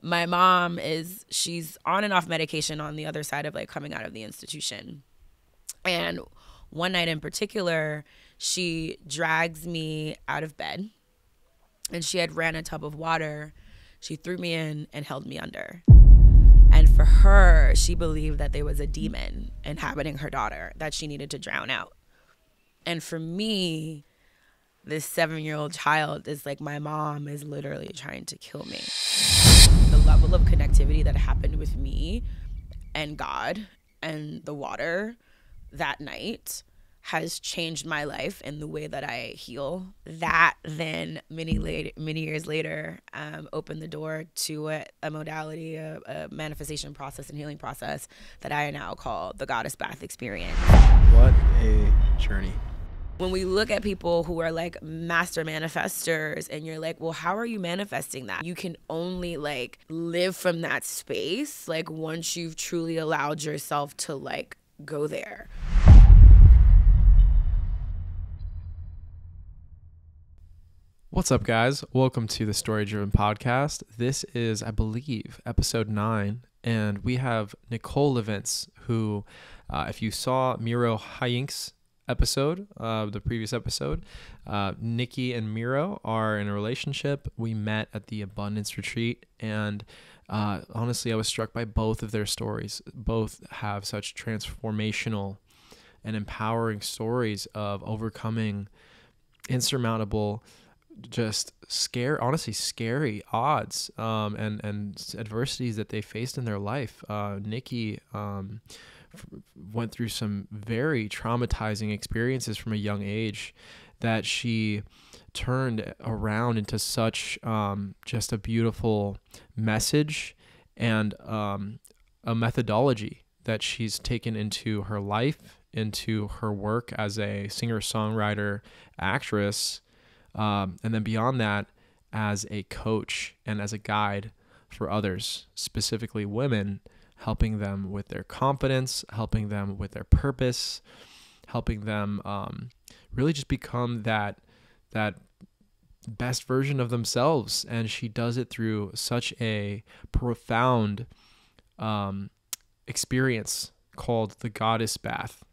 my mom she's on and off medication on the other side of like coming out of the institution. And one night in particular, she drags me out of bed, and she had ran a tub of water. She threw me in and held me under. And for her, she believed that there was a demon inhabiting her daughter that she needed to drown out. And for me, this 7-year-old child is like, my mom is literally trying to kill me. The level of connectivity that happened with me and God and the water that night has changed my life in the way that I heal. That then many years later opened the door to a modality, a manifestation process and healing process that I now call the Goddess Bath experience. What a journey. When we look at people who are like master manifestors and you're like, well, how are you manifesting that? You can only like live from that space like once you've truly allowed yourself to like go there. What's up, guys? Welcome to the Story Driven Podcast. This is, I believe, episode 9, and we have Nicole Leventz, who, if you saw Miro Hayink's episode, the previous episode, Nikki and Miro are in a relationship. We met at the Abundance Retreat, and honestly, I was struck by both of their stories. Both have such transformational and empowering stories of overcoming insurmountable, just scary odds and adversities that they faced in their life. Nikki went through some very traumatizing experiences from a young age that she turned around into such just a beautiful message and a methodology that she's taken into her life, into her work as a singer-songwriter, actress, and then beyond that, as a coach and as a guide for others, specifically women, helping them with their confidence, helping them with their purpose, helping them really just become that best version of themselves. And she does it through such a profound experience called the Goddess Bath.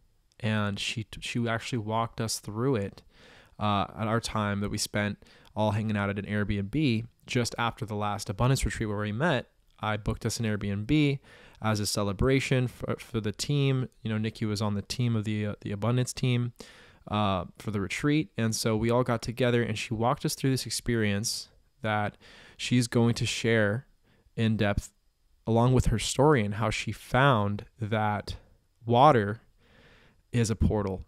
And she actually walked us through it at our time that we spent all hanging out at an Airbnb just after the last Abundance Retreat where we met. I booked us an Airbnb as a celebration for the team. You know, Nikki was on the team of the Abundance team for the retreat. And so we all got together and she walked us through this experience that she's going to share in depth along with her story and how she found that water is a portal.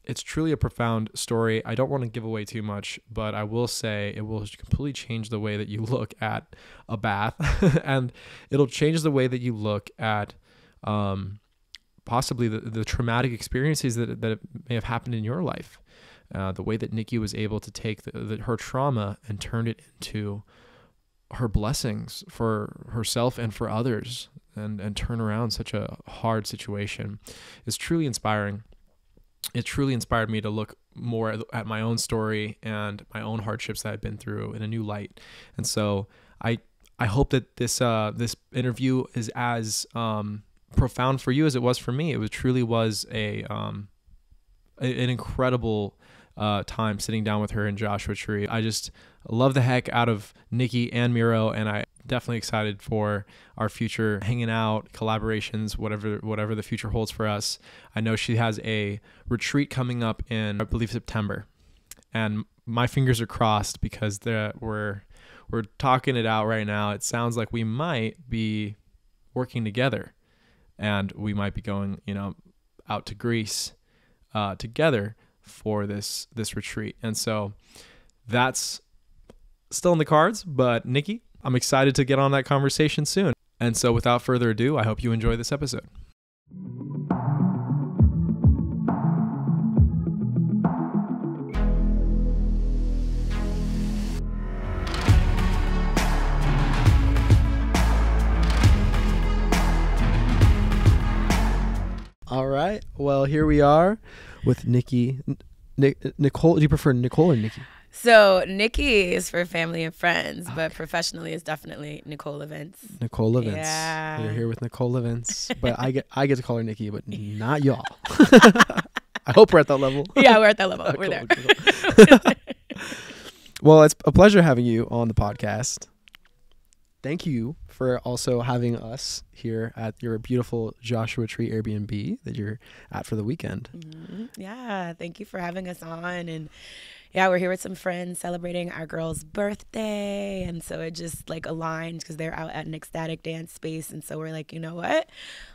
It's truly a profound story. I don't want to give away too much, but I will say it will completely change the way that you look at a bath and it'll change the way that you look at possibly the traumatic experiences that may have happened in your life. The way that Nikki was able to take her trauma and turn it into her blessings for herself and for others and turn around such a hard situation is truly inspiring. It truly inspired me to look more at my own story and my own hardships that I've been through in a new light. And so I hope that this interview is as profound for you as it was for me. It truly was an incredible time sitting down with her in Joshua Tree. I just love the heck out of Nikki and Miro, and I definitely excited for our future hanging out, collaborations, whatever the future holds for us. I know she has a retreat coming up in, I believe, September, and my fingers are crossed because we're talking it out right now. It sounds like we might be working together, and we might be going, out to Greece together for this retreat. And so that's still in the cards, but Nikki, I'm excited to get on that conversation soon. And so without further ado, I hope you enjoy this episode. All right. Well, here we are with Nikki. Nicole, do you prefer Nicole or Nikki? So Nikki is for family and friends, but professionally is definitely Nicole Events. Nicole Events. Yeah. You're here with Nicole Events, but I get to call her Nikki, but not y'all. I hope we're at that level. Yeah, we're at that level. We're Cool, there. cool. Well, it's a pleasure having you on the podcast. Thank you for also having us here at your beautiful Joshua Tree Airbnb that you're at for the weekend. Yeah, thank you for having us on. And yeah, we're here with some friends celebrating our girl's birthday. And so it just like aligned because they're out at an ecstatic dance space. And so we're like, you know what?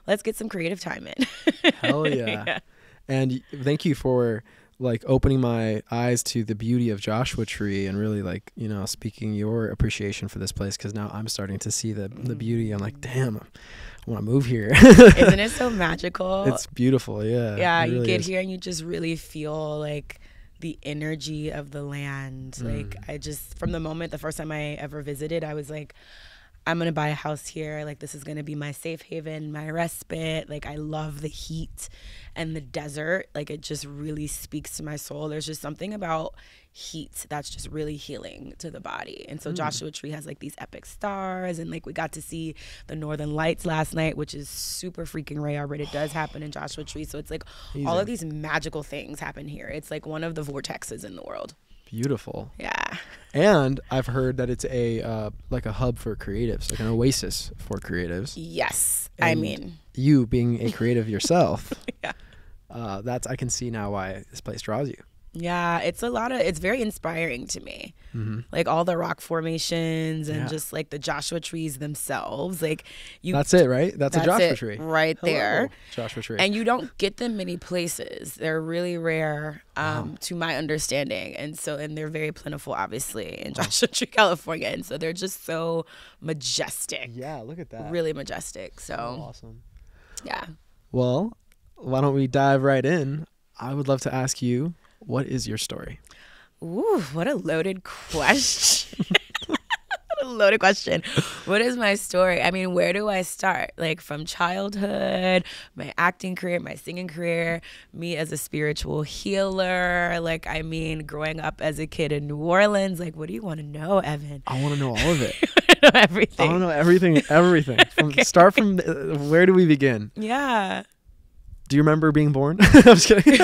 Let's get some creative time in. Hell yeah. Yeah. And thank you for like opening my eyes to the beauty of Joshua Tree and really like, you know, speaking your appreciation for this place, because now I'm starting to see the beauty. I'm like, damn, I want to move here. Isn't it so magical? It's beautiful. Yeah. Yeah, it you really get is. here and you just really feel like the energy of the land. Like I just, from the moment, the first time I ever visited, I was like, I'm going to buy a house here. Like, this is going to be my safe haven, my respite. Like, I love the heat and the desert. Like, it just really speaks to my soul. There's just something about heat that's just really healing to the body. And so Joshua Tree has like these epic stars, and like we got to see the Northern Lights last night, which is super freaking rare, but it does happen in Joshua Tree. So it's like all of these magical things happen here. It's like one of the vortexes in the world. Beautiful. Yeah. And I've heard that it's a like a hub for creatives, like an oasis for creatives. Yes. And I mean, you being a creative yourself, yeah. that's I can see now why this place draws you. Yeah, it's very inspiring to me. Like all the rock formations and just like the Joshua trees themselves. Like That's it, right? That's a Joshua it tree. right Hello, there. Joshua tree. And you don't get them many places. They're really rare, to my understanding. And they're very plentiful, obviously, in Joshua Tree, California. And so they're just so majestic. Yeah, look at that. Really majestic. So, Awesome. yeah. Well, why don't we dive right in? I would love to ask you, what is your story? Ooh, what a loaded question. What a loaded question. What is my story? I mean, where do I start? Like from childhood, my acting career, my singing career, me as a spiritual healer. Like, I mean, growing up as a kid in New Orleans. Like, what do you want to know, Evan? I want to know all of it. I know everything. I want to know everything. Start from where do we begin? Yeah. Do you remember being born? I'm just kidding.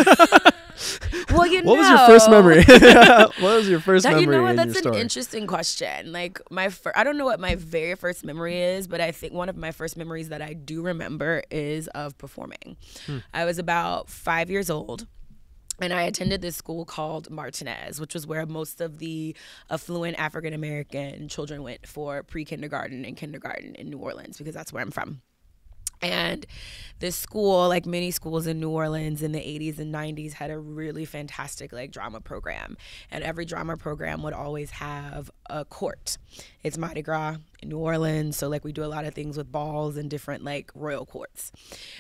Well, What was your first memory? What was your first memory? You know what? in That's your an story? interesting question. Like I don't know what my very first memory is, but I think one of my first memories that I do remember is of performing. I was about 5 years old. And I attended this school called Martinez, which was where most of the affluent African-American children went for pre-kindergarten and kindergarten in New Orleans, because that's where I'm from. And this school, like many schools in New Orleans in the 80s and 90s, had a really fantastic like drama program. And every drama program would always have a court. It's Mardi Gras in New Orleans, so like we do a lot of things with balls and different like royal courts.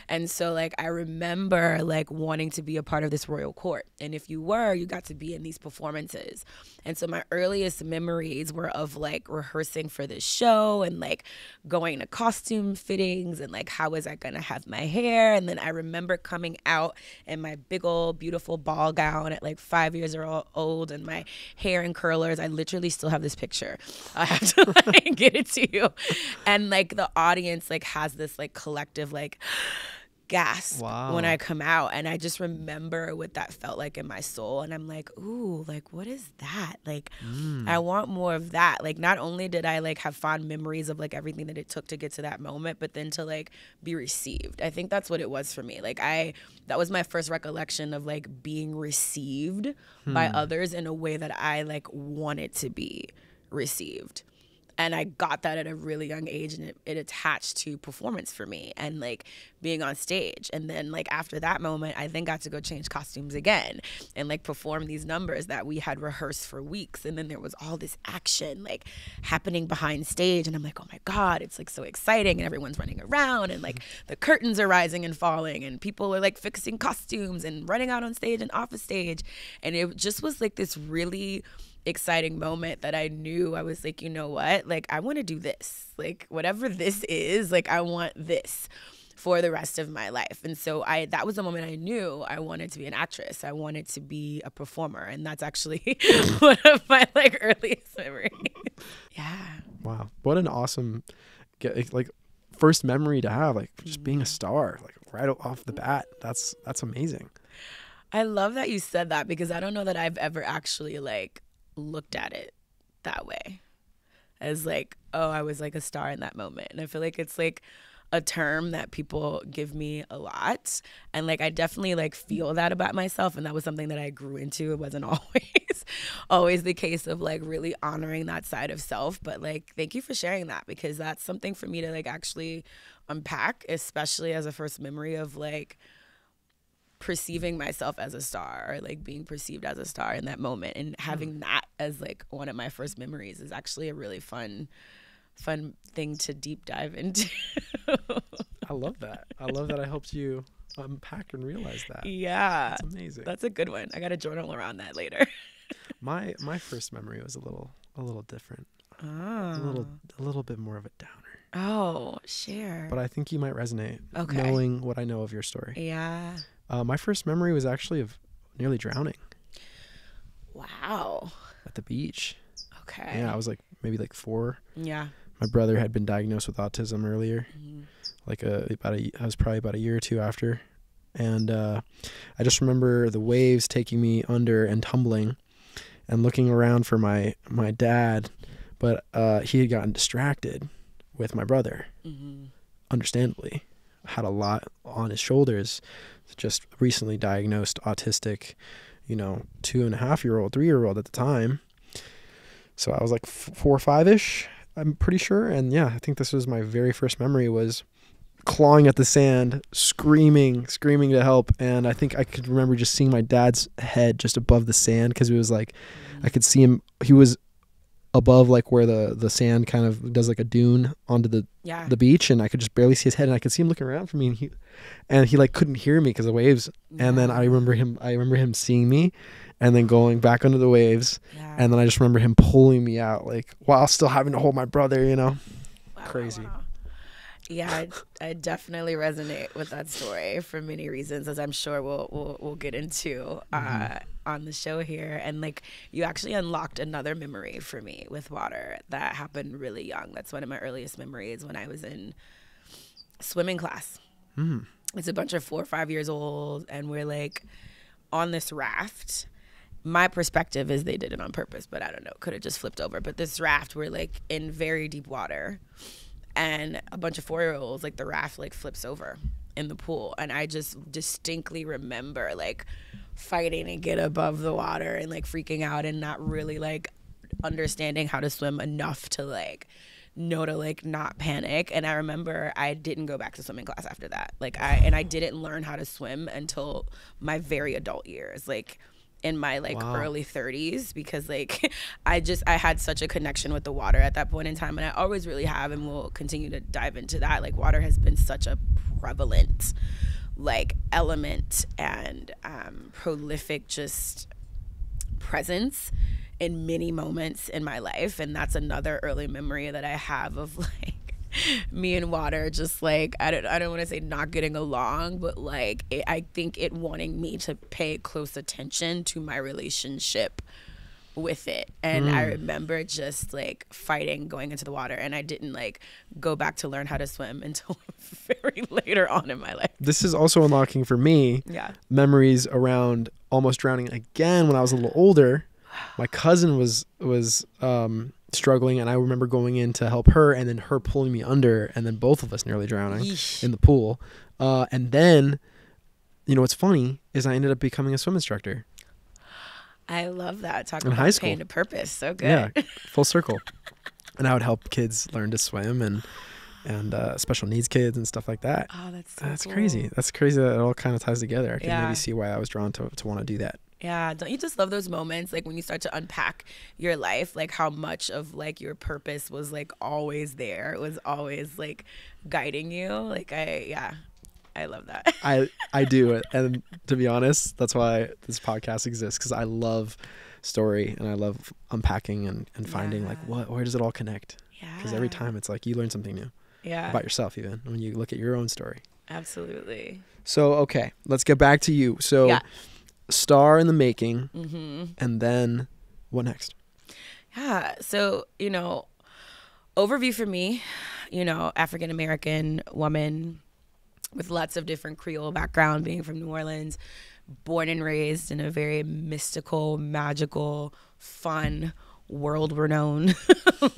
And so like I remember like wanting to be a part of this royal court. And if you were, you got to be in these performances. And so my earliest memories were of like rehearsing for this show and like going to costume fittings and like how was I gonna have my hair. And then I remember coming out in my big old beautiful ball gown at like 5 years old and my hair in curlers. I literally still have this picture. I have to like get it to you. And like the audience like has this like collective like gasp when I come out. And I just remember what that felt like in my soul. And I'm like, ooh, like what is that? Like I want more of that. Like not only did I like have fond memories of like everything that it took to get to that moment, but then to like be received. I think that's what it was for me. Like that was my first recollection of like being received by others in a way that I like wanted to be received. And I got that at a really young age, and it attached to performance for me and like being on stage. And then like after that moment, I then got to go change costumes again and like perform these numbers that we had rehearsed for weeks. And then there was all this action like happening behind stage. And I'm like, oh my God, it's like so exciting. And everyone's running around and like the curtains are rising and falling and people are like fixing costumes and running out on stage and off of stage. And it just was like this really exciting moment that I knew I was like, you know what? Like, I want to do this. Like, whatever this is, like, I want this. for the rest of my life. And so that was the moment I knew I wanted to be an actress. I wanted to be a performer. And that's actually one of my like earliest memories. Yeah. Wow. What an awesome like first memory to have, like just being a star, like right off the bat. That's amazing. I love that you said that, because I don't know that I've ever actually like looked at it that way, as like, oh, I was like a star in that moment. And I feel like it's like a term that people give me a lot, and like I definitely like feel that about myself, and that was something that I grew into. It wasn't always the case of like really honoring that side of self, but like thank you for sharing that, because that's something for me to like actually unpack, especially as a first memory of like perceiving myself as a star, or like being perceived as a star in that moment, and having that as like one of my first memories is actually a really fun thing to deep dive into. I love that. I love that I helped you unpack and realize that. Yeah. That's amazing. That's a good one. I got to journal around that later. My first memory was a little different. Oh. A little bit more of a downer. Oh, share. But I think you might resonate, Okay. knowing what I know of your story. Yeah. My first memory was actually of nearly drowning Wow. at the beach. Okay. Yeah, I was like maybe like 4. Yeah. My brother had been diagnosed with autism earlier, like I was probably about a year or 2 after, and I just remember the waves taking me under and tumbling, and looking around for my dad, but he had gotten distracted with my brother. Understandably, had a lot on his shoulders. Just recently diagnosed autistic, 2.5-year-old, 3-year-old at the time. So I was like 4 or 5-ish, I'm pretty sure. And yeah, I think this was my very first memory, was clawing at the sand, screaming to help. And I think I could remember just seeing my dad's head just above the sand, because it was like, I could see him. He was above like where the sand kind of does like a dune onto the beach, and I could just barely see his head, and I could see him looking around for me, and he like couldn't hear me because of the waves. And then I remember him seeing me, and then going back under the waves, and then I just remember him pulling me out, like while still having to hold my brother. Wow, crazy. Wow. Yeah, I definitely resonate with that story for many reasons, as I'm sure we'll get into on the show here. And like, you actually unlocked another memory for me with water that happened really young. That's one of my earliest memories, when I was in swimming class. It's a bunch of 4 or 5 years old, and we're like on this raft. My perspective is they did it on purpose, but I don't know, could have just flipped over. But this raft, we're like in very deep water, and a bunch of 4-year-olds, like the raft like flips over in the pool. And I just distinctly remember like fighting to get above the water, and like freaking out, and not really like understanding how to swim enough to like know to like not panic. And I remember I didn't go back to swimming class after that. Like I didn't learn how to swim until my very adult years, like in my like early 30s, because like I had such a connection with the water at that point in time, and I always really have, and will continue to dive into that. Like, water has been such a prevalent like element and prolific just presence in many moments in my life. And that's another early memory that I have of like me and water, just like I don't want to say not getting along, but like I think it wanting me to pay close attention to my relationship with it. And I remember just like fighting going into the water, and I didn't like go back to learn how to swim until very later on in my life. This is also unlocking for me memories around almost drowning again when I was a little older. My cousin was struggling, and I remember going in to help her, and then her pulling me under, and then both of us nearly drowning in the pool. And then, what's funny is I ended up becoming a swim instructor. I love that. Talking in about high school. pain to purpose. So good. Yeah, full circle. And I would help kids learn to swim, and special needs kids and stuff like that. Oh, that's cool. Crazy. That's crazy that it all kind of ties together. I can maybe see why I was drawn to want to do that. Yeah, don't you just love those moments, like when you start to unpack your life, like how much of like your purpose was like always there, it was always like guiding you. Like I love that. I do. And to be honest, that's why this podcast exists, because I love story, and I love unpacking and finding like where does it all connect? Because every time it's like you learn something new about yourself, even when you look at your own story. Absolutely. So, okay, let's get back to you. So, Yeah. star in the making, Mm-hmm. and then what next? Yeah. So, overview for me, African American woman with lots of different Creole background, being from New Orleans, born and raised in a very mystical, magical, fun, world-renowned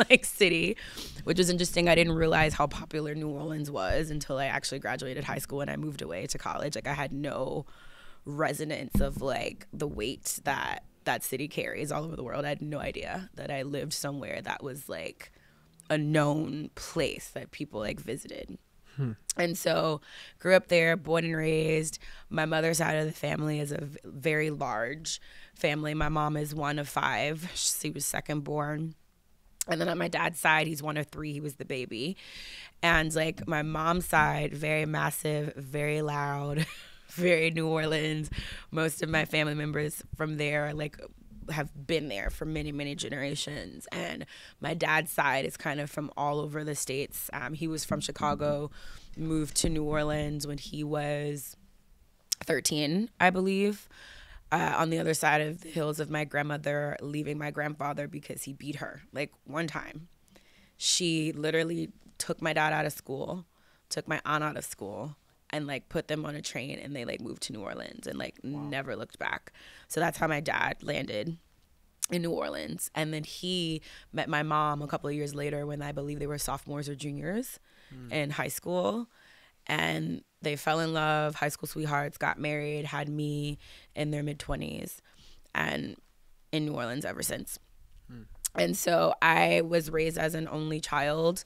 like city, which was interesting. I didn't realize how popular New Orleans was until I actually graduated high school and I moved away to college. Like I had no resonance of like the weight that that city carries all over the world. I had no idea that I lived somewhere that was like a known place that people like visited. And so grew up there, born and raised. My mother's side of the family is a very large family. My mom is one of 5. She was second born. And then on my dad's side, he's one of 3. He was the baby. And like my mom's side, very massive, very loud, very New Orleans. Most of my family members from there like have been there for many, many generations. And my dad's side is kind of from all over the states. He was from Chicago, moved to New Orleans when he was 13, I believe, on the other side of the hills of my grandmother, leaving my grandfather because he beat her. Like one time, she literally took my dad out of school, took my aunt out of school, and like put them on a train, and they like moved to New Orleans and like never looked back. So that's how my dad landed in New Orleans. And then he met my mom a couple of years later when I believe they were sophomores or juniors in high school. And they fell in love, high school sweethearts, got married, had me in their mid-20s, and in New Orleans ever since. And so I was raised as an only child.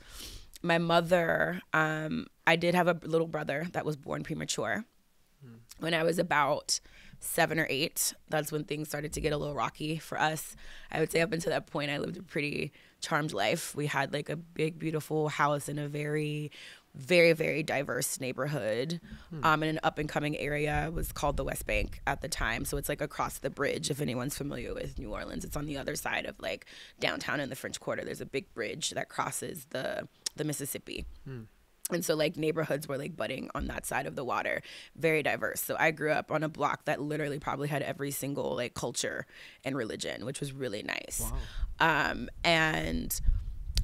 My mother, I did have a little brother that was born premature. When I was about 7 or 8, that's when things started to get a little rocky for us. I would say up until that point, I lived a pretty charmed life. We had like a big, beautiful house in a very, very, very diverse neighborhood in an up-and-coming area. It was called the West Bank at the time. So it's like across the bridge, if anyone's familiar with New Orleans. It's on the other side of like downtown in the French Quarter. There's a big bridge that crosses the Mississippi. And so like neighborhoods were like budding on that side of the water, very diverse. So I grew up on a block that literally probably had every single like culture and religion, which was really nice. Wow. And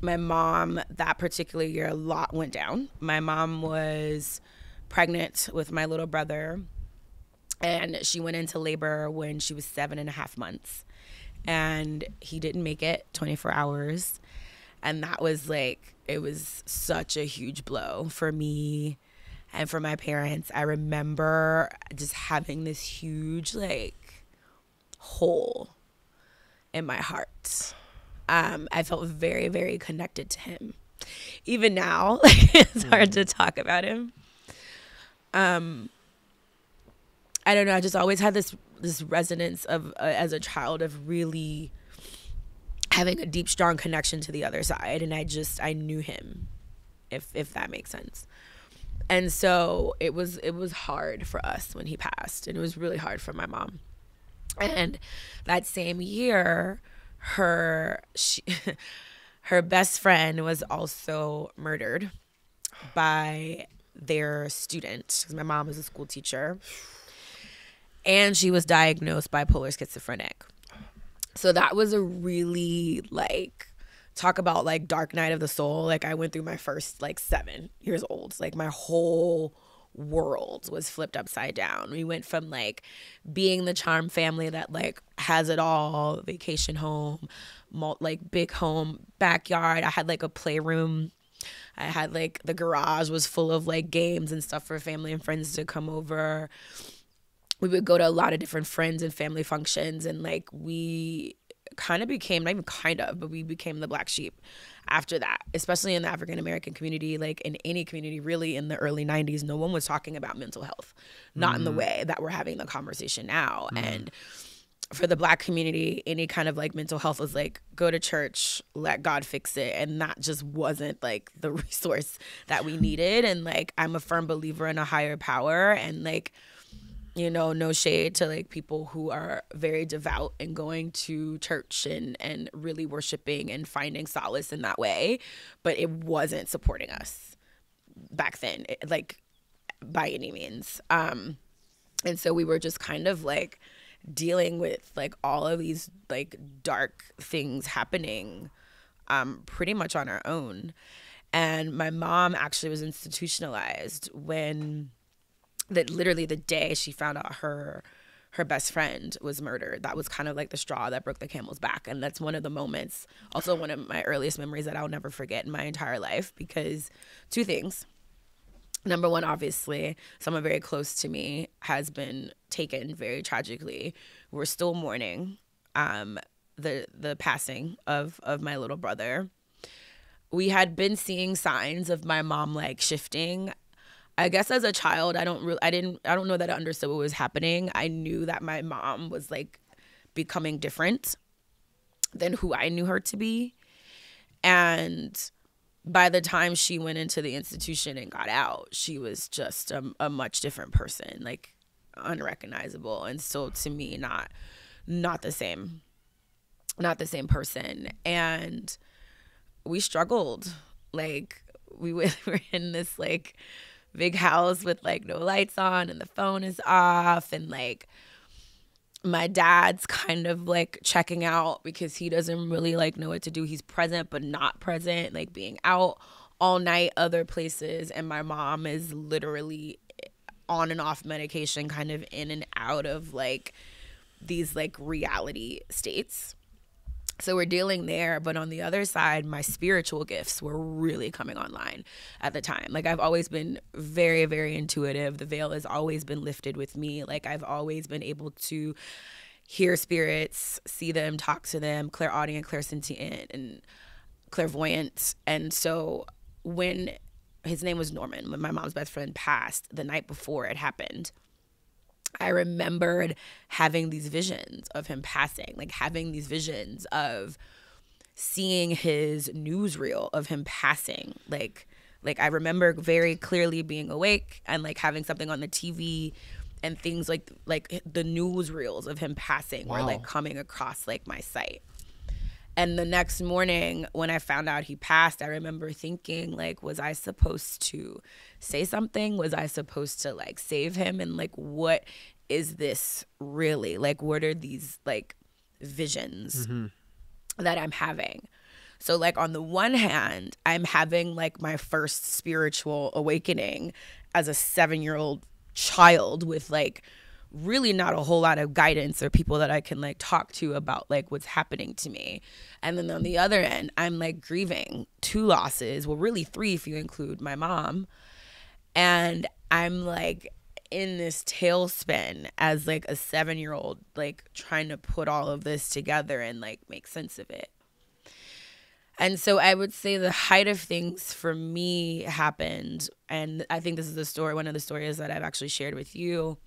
my mom, that particular year, a lot went down. My mom was pregnant with my little brother, and she went into labor when she was 7.5 months. And he didn't make it 24 hours. And that was like, it was such a huge blow for me and for my parents. I remember just having this huge like hole in my heart. I felt very, very connected to him. Even now, like, it's hard to talk about him. I don't know. I just always had this resonance of as a child of really having a deep, strong connection to the other side. And I knew him, if that makes sense. And so it was hard for us when he passed, and it was really hard for my mom. And that same year, her best friend was also murdered by their student, because my mom was a school teacher, and she was diagnosed bipolar schizophrenic. So that was a really, like, talk about, like, dark night of the soul. Like, I went through my first, like, 7 years old. Like, my whole world was flipped upside down. We went from, like, being the charm family that, like, has it all, vacation home, like, big home, backyard. I had, like, a playroom. I had, like, the garage was full of, like, games and stuff for family and friends to come over. We would go to a lot of different friends and family functions, and like we kind of became, not even kind of, but we became the black sheep after that, especially in the African American community, like in any community really in the early 90s. No one was talking about mental health, not in the way that we're having the conversation now. And for the black community, any kind of like mental health was like, go to church, let God fix it. And that just wasn't like the resource that we needed. And like, I'm a firm believer in a higher power, and like, you know, no shade to like people who are very devout and going to church and really worshiping and finding solace in that way. But it wasn't supporting us back then. Like by any means. And so we were just kind of like dealing with like all of these like dark things happening pretty much on our own. And my mom actually was institutionalized when literally the day she found out her best friend was murdered. That was kind of like the straw that broke the camel's back. And that's one of the moments, also one of my earliest memories that I'll never forget in my entire life, because two things. Number one, obviously, someone very close to me has been taken very tragically. We're still mourning the passing of my little brother. We had been seeing signs of my mom like shifting. I guess as a child, I don't know that I understood what was happening. I knew that my mom was like becoming different than who I knew her to be. And by the time she went into the institution and got out, she was just a much different person, like unrecognizable. And so to me, not the same person. And we struggled. Like we were in this like big house with like no lights on and the phone is off, and like my dad's kind of like checking out because he doesn't really like know what to do. He's present but not present, like being out all night other places, and my mom is literally on and off medication, kind of in and out of like these like reality states. So we're dealing there, but on the other side, my spiritual gifts were really coming online at the time. Like I've always been very, very intuitive. The veil has always been lifted with me. Like I've always been able to hear spirits, see them, talk to them, clairaudient, clairsentient, and clairvoyant. And so when his name was Norman, when my mom's best friend passed the night before it happened, I remembered having these visions of him passing, like having these visions of seeing his newsreel of him passing. Like I remember very clearly being awake and like having something on the TV and things like the newsreels of him passing were like coming across like my sight. And the next morning when I found out he passed, I remember thinking, like, was I supposed to say something? Was I supposed to, like, save him? And, like, what is this really? Like, what are these, like, visions that I'm having? So, like, on the one hand, I'm having, like, my first spiritual awakening as a 7-year-old child with, like, really not a whole lot of guidance or people that I can like talk to about like what's happening to me. And then on the other end, I'm like grieving 2 losses, well really 3 if you include my mom. And I'm like in this tailspin as like a 7-year-old, like trying to put all of this together and like make sense of it. And so I would say the height of things for me happened, and I think this is the story, one of the stories that I've actually shared with you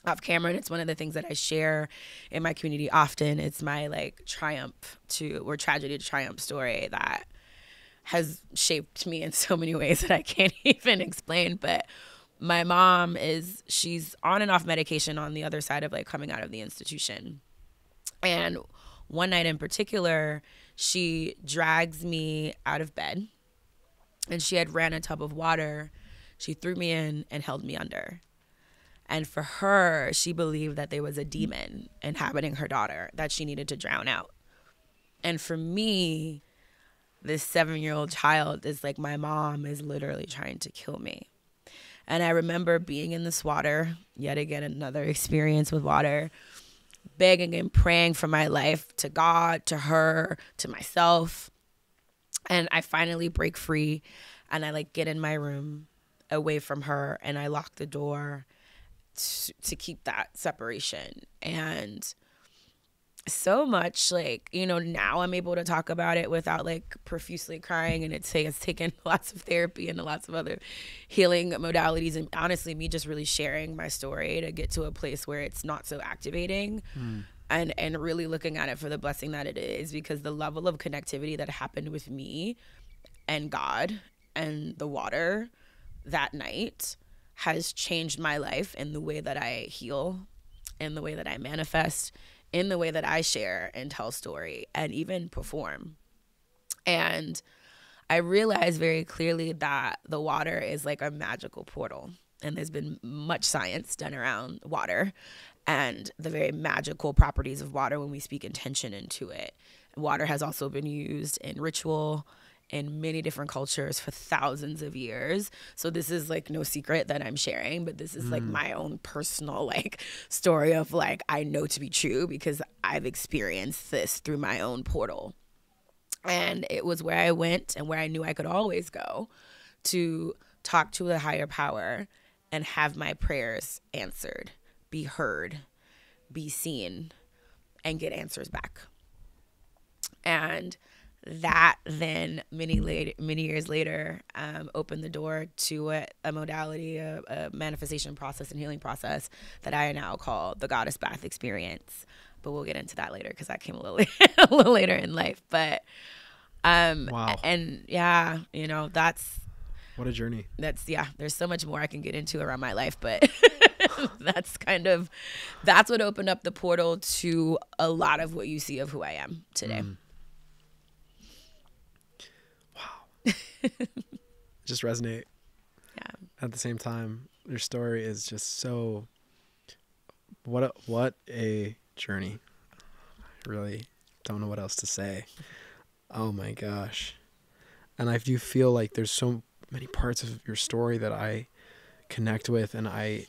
off camera, and it's one of the things that I share in my community often. It's my like tragedy to triumph story that has shaped me in so many ways that I can't even explain. But my mom she's on and off medication on the other side of like coming out of the institution. And one night in particular, she drags me out of bed, and she had ran a tub of water. She threw me in and held me under. And for her, she believed that there was a demon inhabiting her daughter that she needed to drown out. And for me, this 7-year-old child is like, my mom is literally trying to kill me. And I remember being in this water, yet again, another experience with water, begging and praying for my life to God, to her, to myself. And I finally break free, and I like get in my room away from her, and I lock the door to keep that separation. And so much like, you know, now I'm able to talk about it without like profusely crying, and it's taken lots of therapy and lots of other healing modalities, and honestly me just really sharing my story to get to a place where it's not so activating and really looking at it for the blessing that it is, because the level of connectivity that happened with me and God and the water that night has changed my life in the way that I heal, in the way that I manifest, in the way that I share and tell story and even perform. And I realized very clearly that the water is like a magical portal. and there's been much science done around water and the very magical properties of water when we speak intention into it. Water has also been used in ritual in many different cultures for thousands of years. So this is like no secret that I'm sharing, but this is like my own personal like story of like I know to be true because I've experienced this through my own portal. And it was where I went and where I knew I could always go to talk to a higher power and have my prayers answered, be heard, be seen, and get answers back. And that then many years later opened the door to a modality, a manifestation process and healing process that I now call the Goddess Bath experience. But we'll get into that later because that came a little a little later in life. But wow. And yeah, you know, that's what a journey. That's there's so much more I can get into around my life, but that's what opened up the portal to a lot of what you see of who I am today. Wow. Just resonate. Yeah. At the same time, your story is just so what a journey. I really don't know what else to say. Oh my gosh. And I do feel like there's so many parts of your story that I connect with and I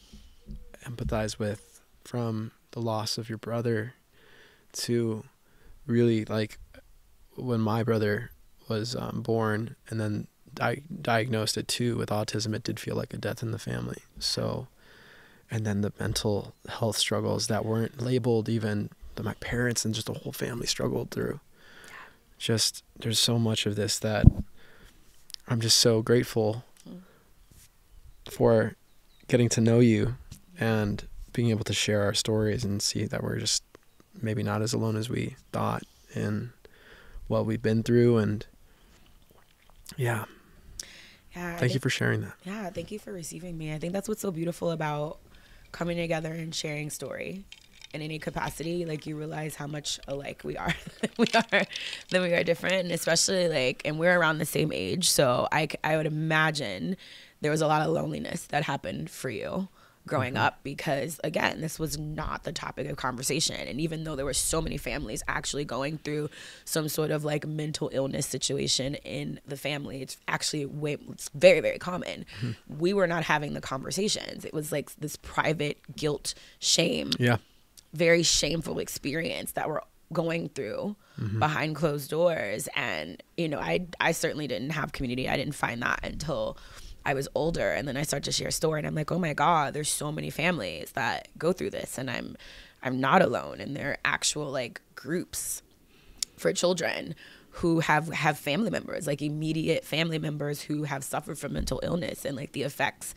empathize with, from the loss of your brother to really like when my brother was born and then diagnosed at 2 with autism. It did feel like a death in the family. So, and then the mental health struggles that weren't labeled, even that my parents and just the whole family struggled through. Just there's so much of this that I'm just so grateful for getting to know you and being able to share our stories and see that we're just maybe not as alone as we thought in what we've been through. And yeah, thank you for sharing that. Yeah, thank you for receiving me. I think that's what's so beautiful about coming together and sharing story in any capacity. Like, you realize how much alike we are then we are different. And especially like, and we're around the same age, so I would imagine there was a lot of loneliness that happened for you growing up, because again, this was not the topic of conversation. And even though there were so many families actually going through some sort of like mental illness situation in the family, it's actually it's very, very common. We were not having the conversations. It was like this private guilt, shame, very shameful experience that we're going through behind closed doors. And, you know, I certainly didn't have community. I didn't find that until I was older. And then I started to share a story and I'm like, oh my God, there's so many families that go through this, and I'm not alone. And there are actual like groups for children who have family members, like immediate family members who have suffered from mental illness, and like the effects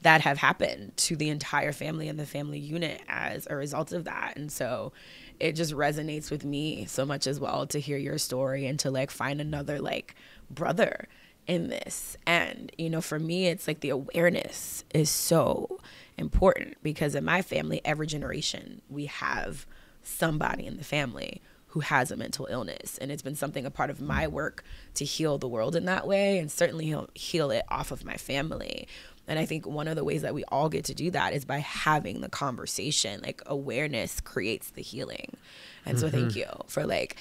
that have happened to the entire family and the family unit as a result of that. And so it just resonates with me so much as well to hear your story and to like find another like brother in this. And, you know, for me, it's like the awareness is so important, because in my family, every generation, we have somebody in the family who has a mental illness. And it's been something, a part of my work to heal the world in that way, and certainly heal it off of my family. And I think one of the ways that we all get to do that is by having the conversation. Like, awareness creates the healing. And so thank you for like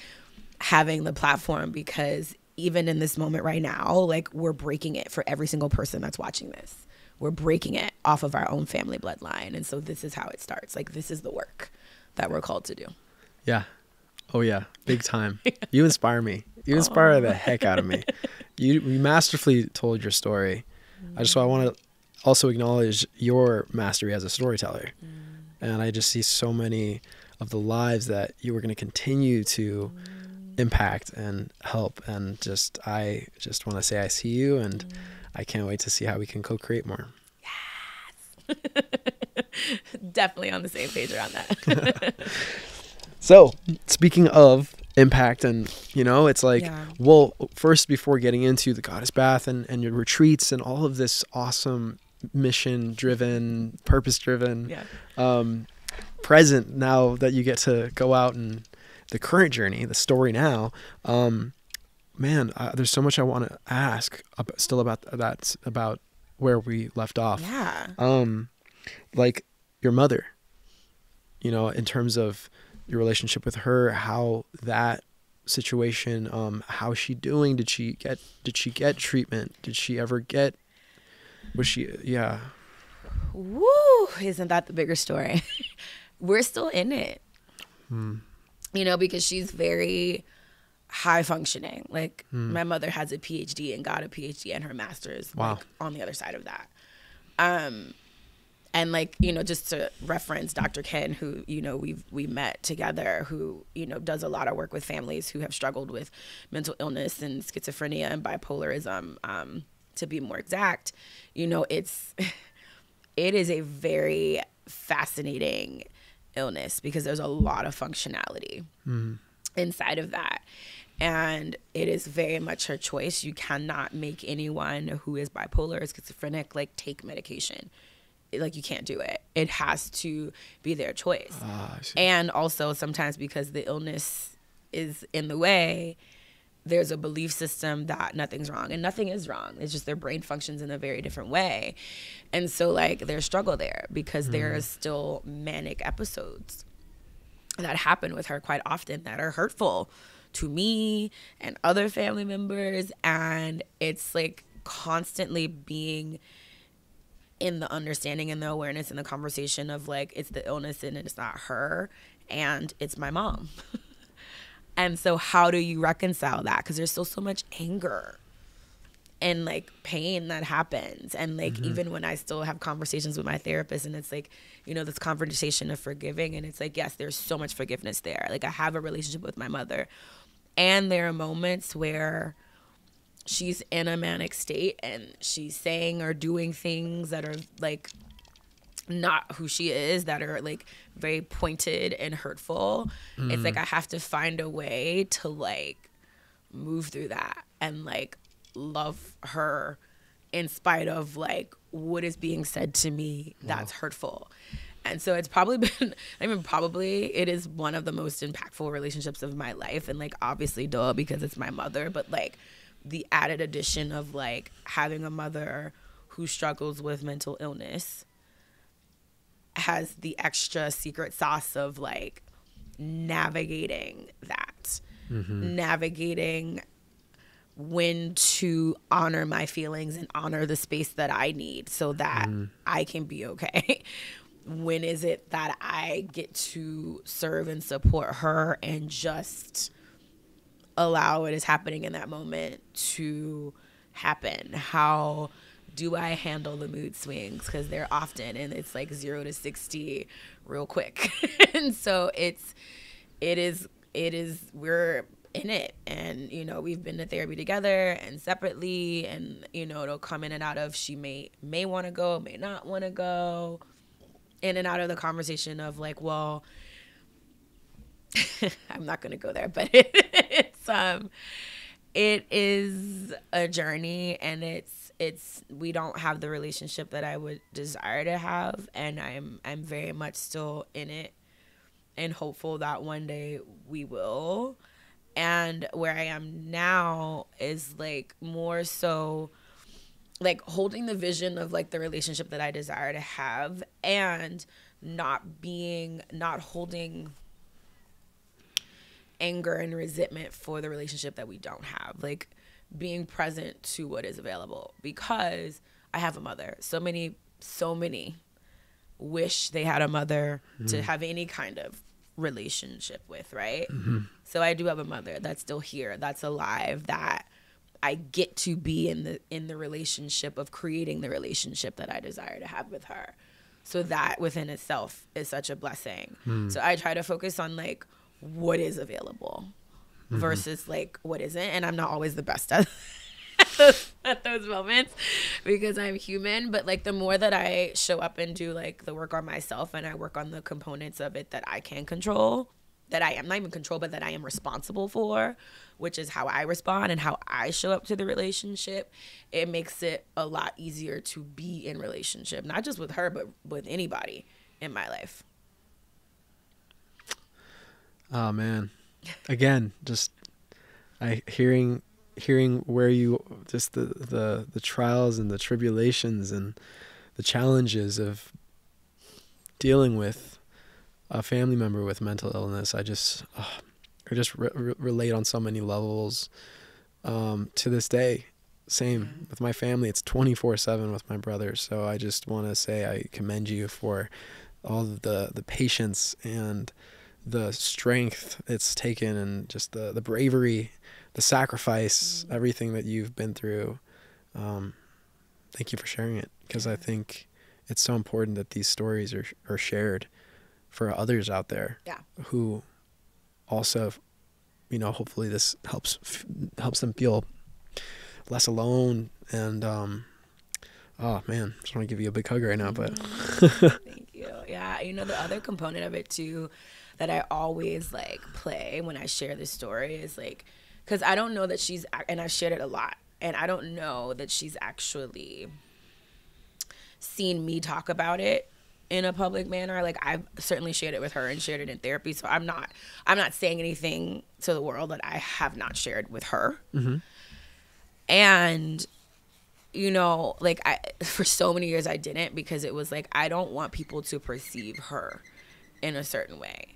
having the platform, because even in this moment right now, like, we're breaking it for every single person that's watching this. We're breaking it off of our own family bloodline. And so this is how it starts. Like, this is the work that we're called to do. Yeah. Oh yeah. Big time. You inspire me. You inspire the heck out of me. You masterfully told your story. I want to also acknowledge your mastery as a storyteller. And I just see so many of the lives that you were going to continue to impact and help. And I just want to say I see you, and I can't wait to see how we can co-create more. Yes. Definitely on the same page around that. So speaking of impact, and you know, it's like, well, first, before getting into the Goddess Bath and your retreats and all of this awesome mission driven, purpose driven, present, now that you get to go out and the current journey, the story now, man, there's so much I want to ask about where we left off. Yeah. Like your mother, you know, in terms of your relationship with her, how that situation, how's she doing? Did she get treatment? Did she ever get, was she, yeah. Woo, isn't that the bigger story? We're still in it. You know, because she's very high functioning. Like my mother has a PhD and got a PhD and her master's. Wow. Like, on the other side of that. And like, you know, just to reference Dr. Ken, who, you know, we met together, who, you know, does a lot of work with families who have struggled with mental illness and schizophrenia and bipolarism, to be more exact. You know, it is a very fascinating illness because there's a lot of functionality inside of that. And it is very much her choice. You cannot make anyone who is bipolar or schizophrenic like take medication. Like, you can't do it. It has to be their choice. And also sometimes because the illness is in the way, there's a belief system that nothing's wrong, and nothing is wrong. It's just their brain functions in a very different way. And so like there's struggle there because there are still manic episodes that happen with her quite often that are hurtful to me and other family members. And it's like constantly being in the understanding and the awareness and the conversation of like, it's the illness and it's not her and it's my mom. And so how do you reconcile that? Because there's still so much anger and like pain that happens. And like, even when I still have conversations with my therapist and it's like, you know, this conversation of forgiving, and it's like, yes, there's so much forgiveness there. Like, I have a relationship with my mother, and there are moments where she's in a manic state and she's saying or doing things that are like not who she is, that are like very pointed and hurtful. It's like I have to find a way to like move through that and like love her in spite of like what is being said to me that's hurtful. And so it's probably been, it is one of the most impactful relationships of my life. And like, obviously, duh, because it's my mother, but like the added addition of like having a mother who struggles with mental illness has the extra secret sauce of like navigating that, navigating when to honor my feelings and honor the space that I need so that I can be okay. When is it that I get to serve and support her and just allow what is happening in that moment to happen? How do I handle the mood swings? Because they're often, and it's like 0 to 60 real quick. And so it is, we're in it. And, you know, we've been to therapy together and separately, and, you know, it'll come in and out of, she may want to go, may not want to go, in and out of the conversation of like, well, I'm not going to go there, but it is a journey, and it's we don't have the relationship that I would desire to have, and I'm very much still in it and hopeful that one day we will. And where I am now is like more so like holding the vision of like the relationship that I desire to have, and not holding anger and resentment for the relationship that we don't have. Like being present to what is available, because I have a mother. So many wish they had a mother to have any kind of relationship with, right? So I do have a mother that's still here, that's alive, that I get to be in the relationship of creating the relationship that I desire to have with her. So that within itself is such a blessing. So I try to focus on like what is available versus like what isn't. And I'm not always the best at those moments because I'm human. But like the more that I show up and do like the work on myself, and I work on the components of it that I can control, that I am not even control, but that I am responsible for, which is how I respond and how I show up to the relationship, it makes it a lot easier to be in relationship, not just with her, but with anybody in my life. Oh man. Again, just hearing hearing where you just the trials and the tribulations and the challenges of dealing with a family member with mental illness. I just relate on so many levels to this day. Same with my family. It's 24/7 with my brother. So I just want to say I commend you for all of the patience and the strength it's taken, and just the bravery, the sacrifice, everything that you've been through. Thank you for sharing it, because I think it's so important that these stories are shared for others out there who also, hopefully this helps them feel less alone. And oh man, just want to give you a big hug right now. But thank you. Yeah, the other component of it too that I always like play when I share this story is like, because I don't know that she's, and I've shared it a lot, and I don't know that she's actually seen me talk about it in a public manner. Like, I've certainly shared it with her and shared it in therapy, so I'm not saying anything to the world that I have not shared with her. Mm-hmm. And like, for so many years I didn't, because it was like, I don't want people to perceive her in a certain way,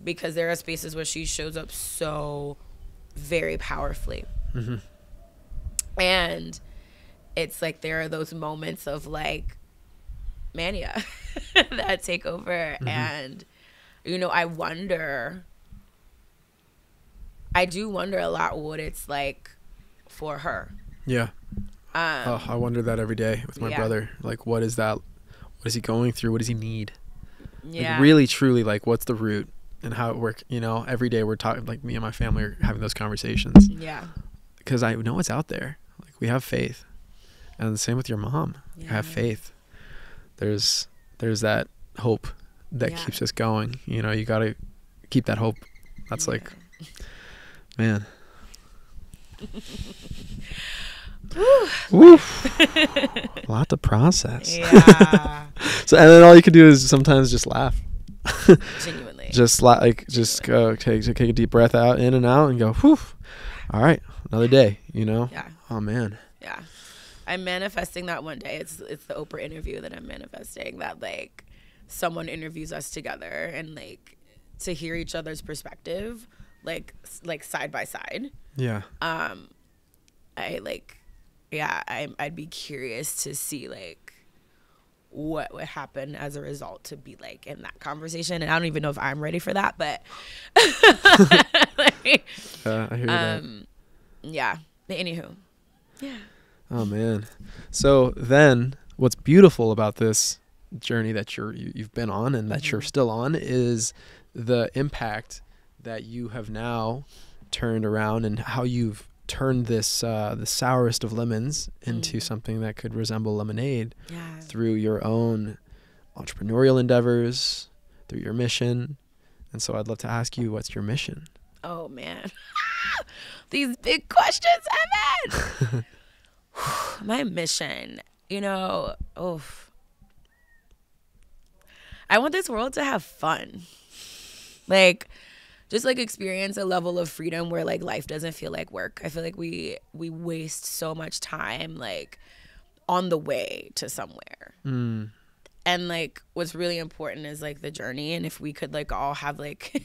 because there are spaces where she shows up so very powerfully. Mm-hmm. And it's like, there are those moments of like mania that take over. Mm-hmm. And I do wonder a lot what it's like for her. Yeah. I wonder that every day with my brother. Like, what is that? What is he going through? What does he need? Yeah. Like, really, truly, like, what's the root and how it works? Every day we're talking, like, me and my family are having those conversations. Yeah. Because I know it's out there. Like, we have faith. And the same with your mom. Yeah. I have faith. There's that hope that keeps us going. You got to keep that hope. That's like, man. Woof. A lot to process. Yeah. So, and then all you can do is sometimes just laugh. Genuinely. Just go take a deep breath out, in and out, and go, whew. All right, another day, Yeah. Oh man. Yeah. I'm manifesting that one day. It's the Oprah interview that I'm manifesting, that like someone interviews us together, and like to hear each other's perspective, like side by side. Yeah. I'd be curious to see like what would happen as a result to be like in that conversation. And I don't even know if I'm ready for that, but I hear that. Yeah. But anywho. Yeah. Oh man. So then what's beautiful about this journey that you've been on and that you're still on is the impact that you have now turned around, and how you've turned this the sourest of lemons into something that could resemble lemonade through your own entrepreneurial endeavors, through your mission. And so I'd love to ask you, what's your mission? Oh man. These big questions, Evan. My mission, I want this world to have fun. Like, just like experience a level of freedom where like life doesn't feel like work. I feel like we waste so much time like on the way to somewhere. And like what's really important is like the journey. And if we could like all have like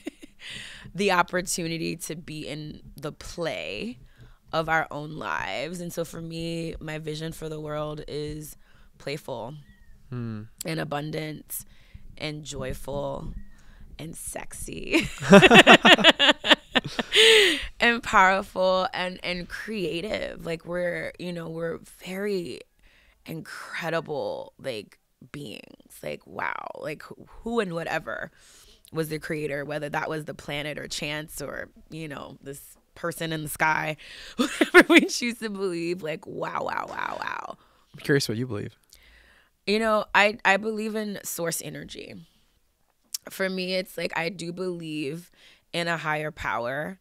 the opportunity to be in the play of our own lives. And so for me, my vision for the world is playful and abundant and joyful and sexy and powerful and creative. Like we're very incredible like beings. Like, wow, like who and whatever was the creator, whether that was the planet or chance or, this person in the sky, whatever we choose to believe. Like, wow. I'm curious what you believe. I believe in source energy. For me, it's like I do believe in a higher power,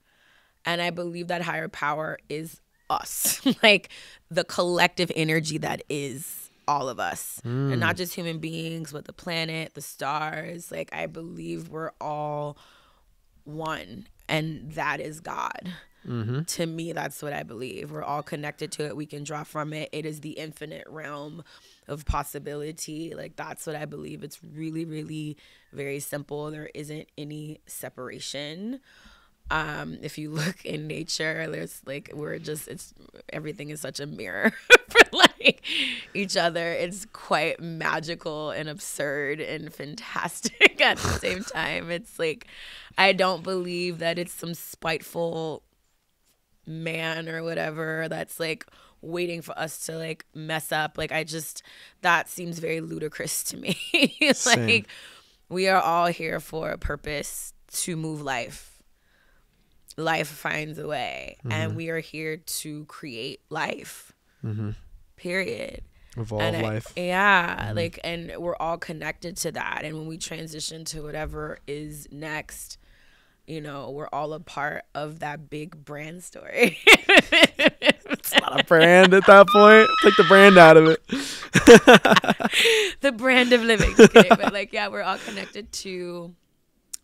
and I believe that higher power is us, like the collective energy that is all of us, and not just human beings, but the planet, the stars. Like, I believe we're all one, and that is God. To me, that's what I believe. We're all connected to it. We can draw from it. It is the infinite realm of possibility. Like, that's what I believe. It's really, really very simple. There isn't any separation. If you look in nature, there's like, everything is such a mirror for like each other. It's quite magical and absurd and fantastic at the same time. It's like, I don't believe that it's some spiteful man or whatever that's like waiting for us to like mess up. Like, that seems very ludicrous to me. Like, we are all here for a purpose, to move life. Life finds a way, and we are here to create life. Period. Evolve life. Like, and we're all connected to that. And when we transition to whatever is next, you know, we're all a part of that big brand story. It's not a brand at that point. Take the brand out of it. The brand of living. Okay? But like, yeah, we're all connected to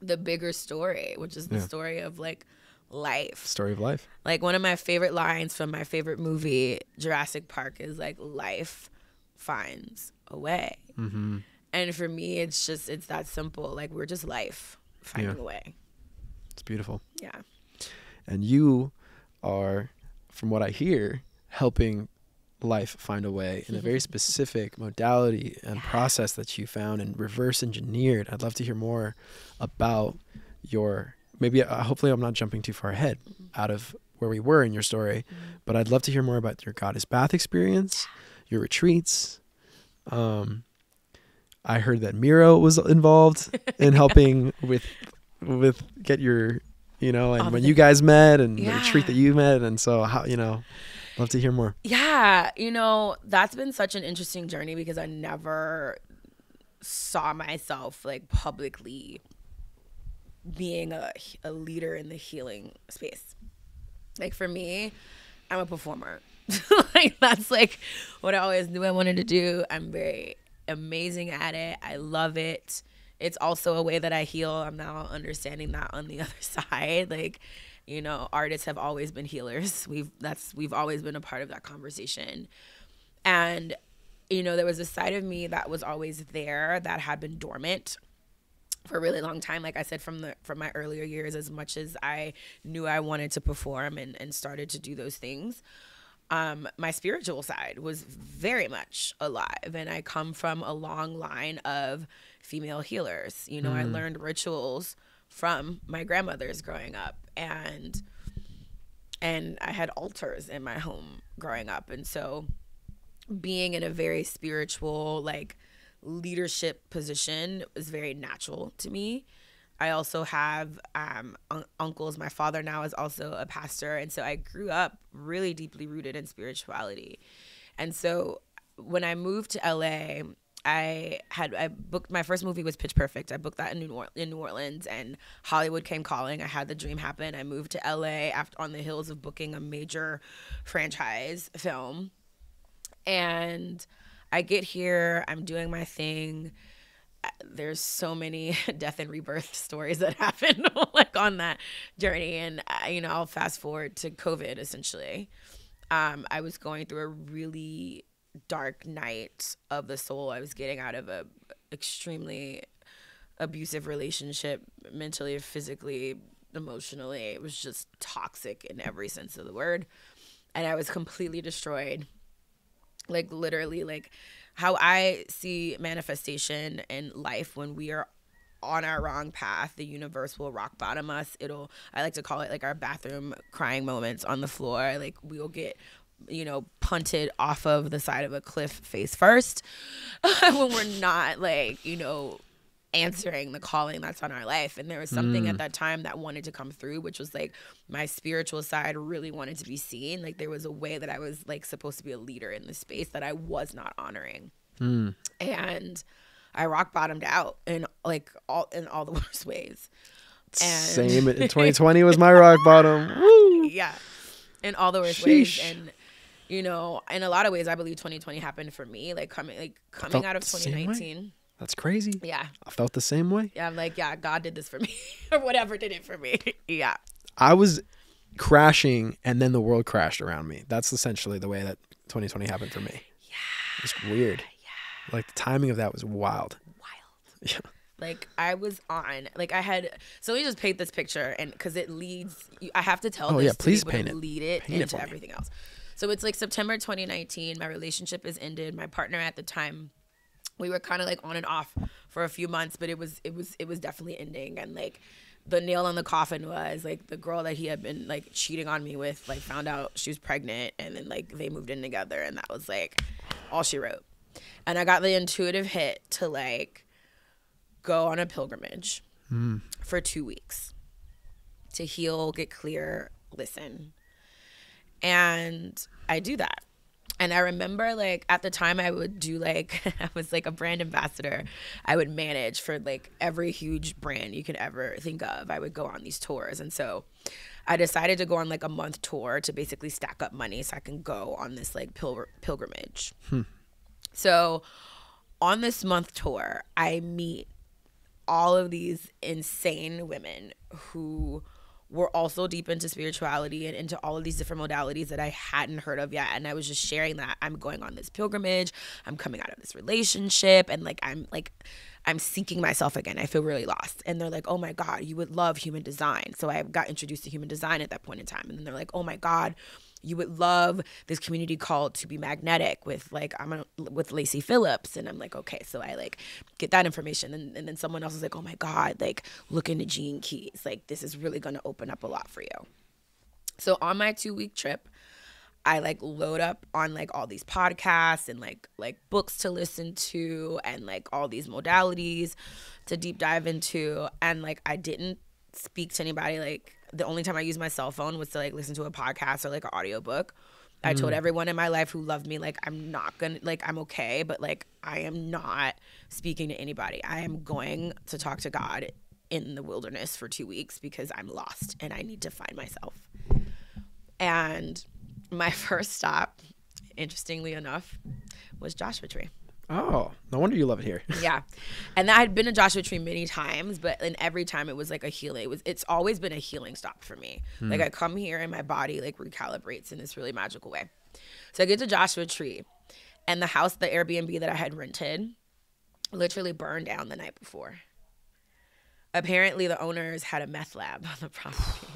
the bigger story, which is the story of like life. Story of life. Like, one of my favorite lines from my favorite movie, Jurassic Park, is like, life finds a way. And for me, it's that simple. Like, we're just life finding a way. It's beautiful. Yeah. And you are, from what I hear, helping life find a way in a very specific modality and process that you found and reverse engineered. I'd love to hear more about your, maybe hopefully I'm not jumping too far ahead out of where we were in your story, but I'd love to hear more about your goddess bath experience, your retreats. I heard that Miro was involved in helping with get your, you know, and when you guys met and the retreat that you met. And so how, you know, love to hear more. Yeah. You know, that's been such an interesting journey because I never saw myself like publicly being a leader in the healing space. Like, for me, I'm a performer. Like, that's like what I always knew I wanted to do. I'm very amazing at it. I love it. It's also a way that I heal. I'm now understanding that on the other side. Like, you know, artists have always been healers. We've always been a part of that conversation. And, you know, there was a side of me that was always there that had been dormant for a really long time. Like I said, from my earlier years, as much as I knew I wanted to perform and started to do those things, my spiritual side was very much alive. And I come from a long line of female healers. You know, I learned rituals from my grandmothers growing up, and I had altars in my home growing up. And so being in a very spiritual, like, leadership position was very natural to me. I also have uncles. My father now is also a pastor. And so I grew up really deeply rooted in spirituality. And so when I moved to LA, I booked, my first movie was Pitch Perfect. I booked that in New Orleans, and Hollywood came calling. I had the dream happen. I moved to LA on the heels of booking a major franchise film. And I get here, I'm doing my thing. There's so many death and rebirth stories that happen like on that journey. And, you know, I'll fast forward to COVID, essentially. I was going through a really dark night of the soul. I was getting out of a extremely abusive relationship, mentally, physically, emotionally. It was just toxic in every sense of the word. And I was completely destroyed. Like, literally, like, how I see manifestation in life, when we are on our wrong path, the universe will rock bottom us. I like to call it like our bathroom crying moments on the floor. Like, we will get, you know, punted off of the side of a cliff face first when we're not, like, you know, answering the calling that's on our life. And there was something at that time that wanted to come through, which was like my spiritual side really wanted to be seen. Like, there was a way that I was like supposed to be a leader in the space that I was not honoring. And I rock bottomed out in all the worst ways. And same in 2020 was my rock bottom. Woo! Yeah. In all the worst ways. And, you know, in a lot of ways, I believe 2020 happened for me, like coming out of 2019. That's crazy. Yeah. I felt the same way. Yeah, I'm like, yeah, God did this for me or whatever did it for me. Yeah. I was crashing, and then the world crashed around me. That's essentially the way that 2020 happened for me. Yeah. It's weird. Yeah. Like the timing of that was wild. Yeah. Like I was on, like I had, so let me just paint this picture, and because it leads, I have to tell this please to be able paint to it. lead it Paint it into for me. everything else. So it's like September 2019, my relationship is ended. My partner at the time, we were kind of like on and off for a few months, but it was definitely ending. And like the nail in the coffin was like the girl that he had been like cheating on me with, like found out she was pregnant, and then like they moved in together, and that was like all she wrote. And I got the intuitive hit to like go on a pilgrimage for 2 weeks to heal, get clear, listen. And I do that. And I remember like at the time I would do like, I was like a brand ambassador. I would manage for like every huge brand you could ever think of. I would go on these tours. And so I decided to go on like a month tour to basically stack up money so I can go on this like pilgrimage. So on this month tour, I meet all of these insane women who were also deep into spirituality and into all of these different modalities that I hadn't heard of yet. And I was just sharing that I'm going on this pilgrimage, I'm coming out of this relationship, and I'm seeking myself again. I feel really lost. And they're like, oh my God, you would love human design. So I got introduced to human design at that point in time. And then they're like, oh my God, you would love this community called To Be Magnetic with like with Lacey Phillips. And I'm like, okay. So I like get that information, and then someone else is like, oh my God, like look into Gene Keys, like this is really going to open up a lot for you. So on my 2-week trip, I like load up on like all these podcasts and like books to listen to, and like all these modalities to deep dive into. And like I didn't speak to anybody. Like the only time I used my cell phone was to like listen to a podcast or like an audiobook. I told everyone in my life who loved me, like, I'm not gonna, like, I'm okay, but like I am not speaking to anybody. I am going to talk to God in the wilderness for 2 weeks because I'm lost and I need to find myself. And my first stop, interestingly enough, was Joshua Tree. Oh, no wonder you love it here. Yeah. And I had been to Joshua Tree many times, but in every time it was like a healing. It's always been a healing stop for me. Like I come here and my body like recalibrates in this really magical way. So I get to Joshua Tree, and the house, the Airbnb that I had rented, literally burned down the night before. Apparently the owners had a meth lab on the property.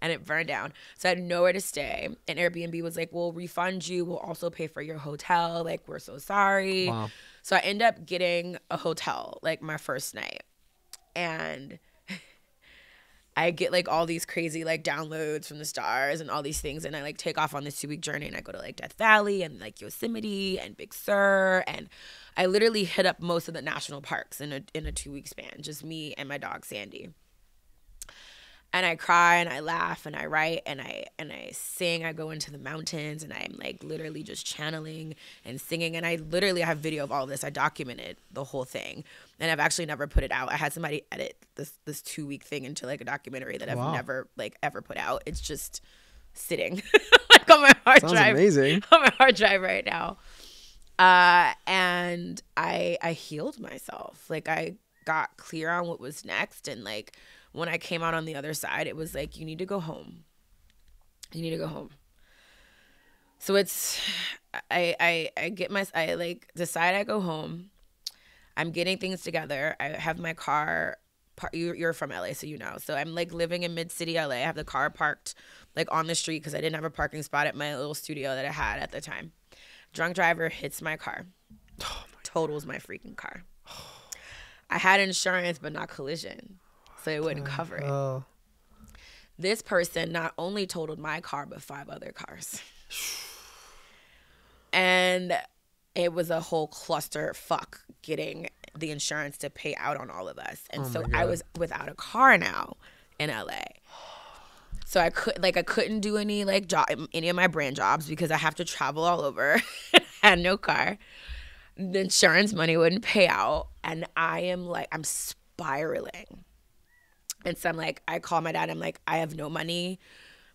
And it burned down. So I had nowhere to stay. And Airbnb was like, we'll refund you. We'll also pay for your hotel. Like, we're so sorry. Wow. So I end up getting a hotel, like, my first night. And I get, like, all these crazy, like, downloads from the stars and all these things. And I, like, take off on this 2-week journey. And I go to, like, Death Valley and, like, Yosemite and Big Sur. And I literally hit up most of the national parks in a 2-week span. Just me and my dog, Sandy. And I cry and I laugh and I write and I sing. I go into the mountains and I'm like literally just channeling and singing. And I literally have video of all this. I documented the whole thing, and I've actually never put it out. I had somebody edit this 2-week thing into like a documentary that I've never like ever put out. It's just sitting like on my hard Sounds drive. amazing. On my hard drive right now. And I healed myself. Like I got clear on what was next, and like when I came out on the other side, it was like, you need to go home. You need to go home. So it's, I decide I go home. I'm getting things together. I have my car, you're from LA, so you know. So I'm like living in mid-city LA. I have the car parked like on the street because I didn't have a parking spot at my little studio that I had at the time. Drunk driver hits my car. Totals my freaking car. I had insurance, but not collision. So it wouldn't cover it. Oh. This person not only totaled my car, but 5 other cars. And it was a whole cluster fuck getting the insurance to pay out on all of us. And so I was without a car now in LA. So I couldn't do any any of my brand jobs because I have to travel all over. Had no car. The insurance money wouldn't pay out. And I'm spiraling. And so I call my dad. I'm like, I have no money.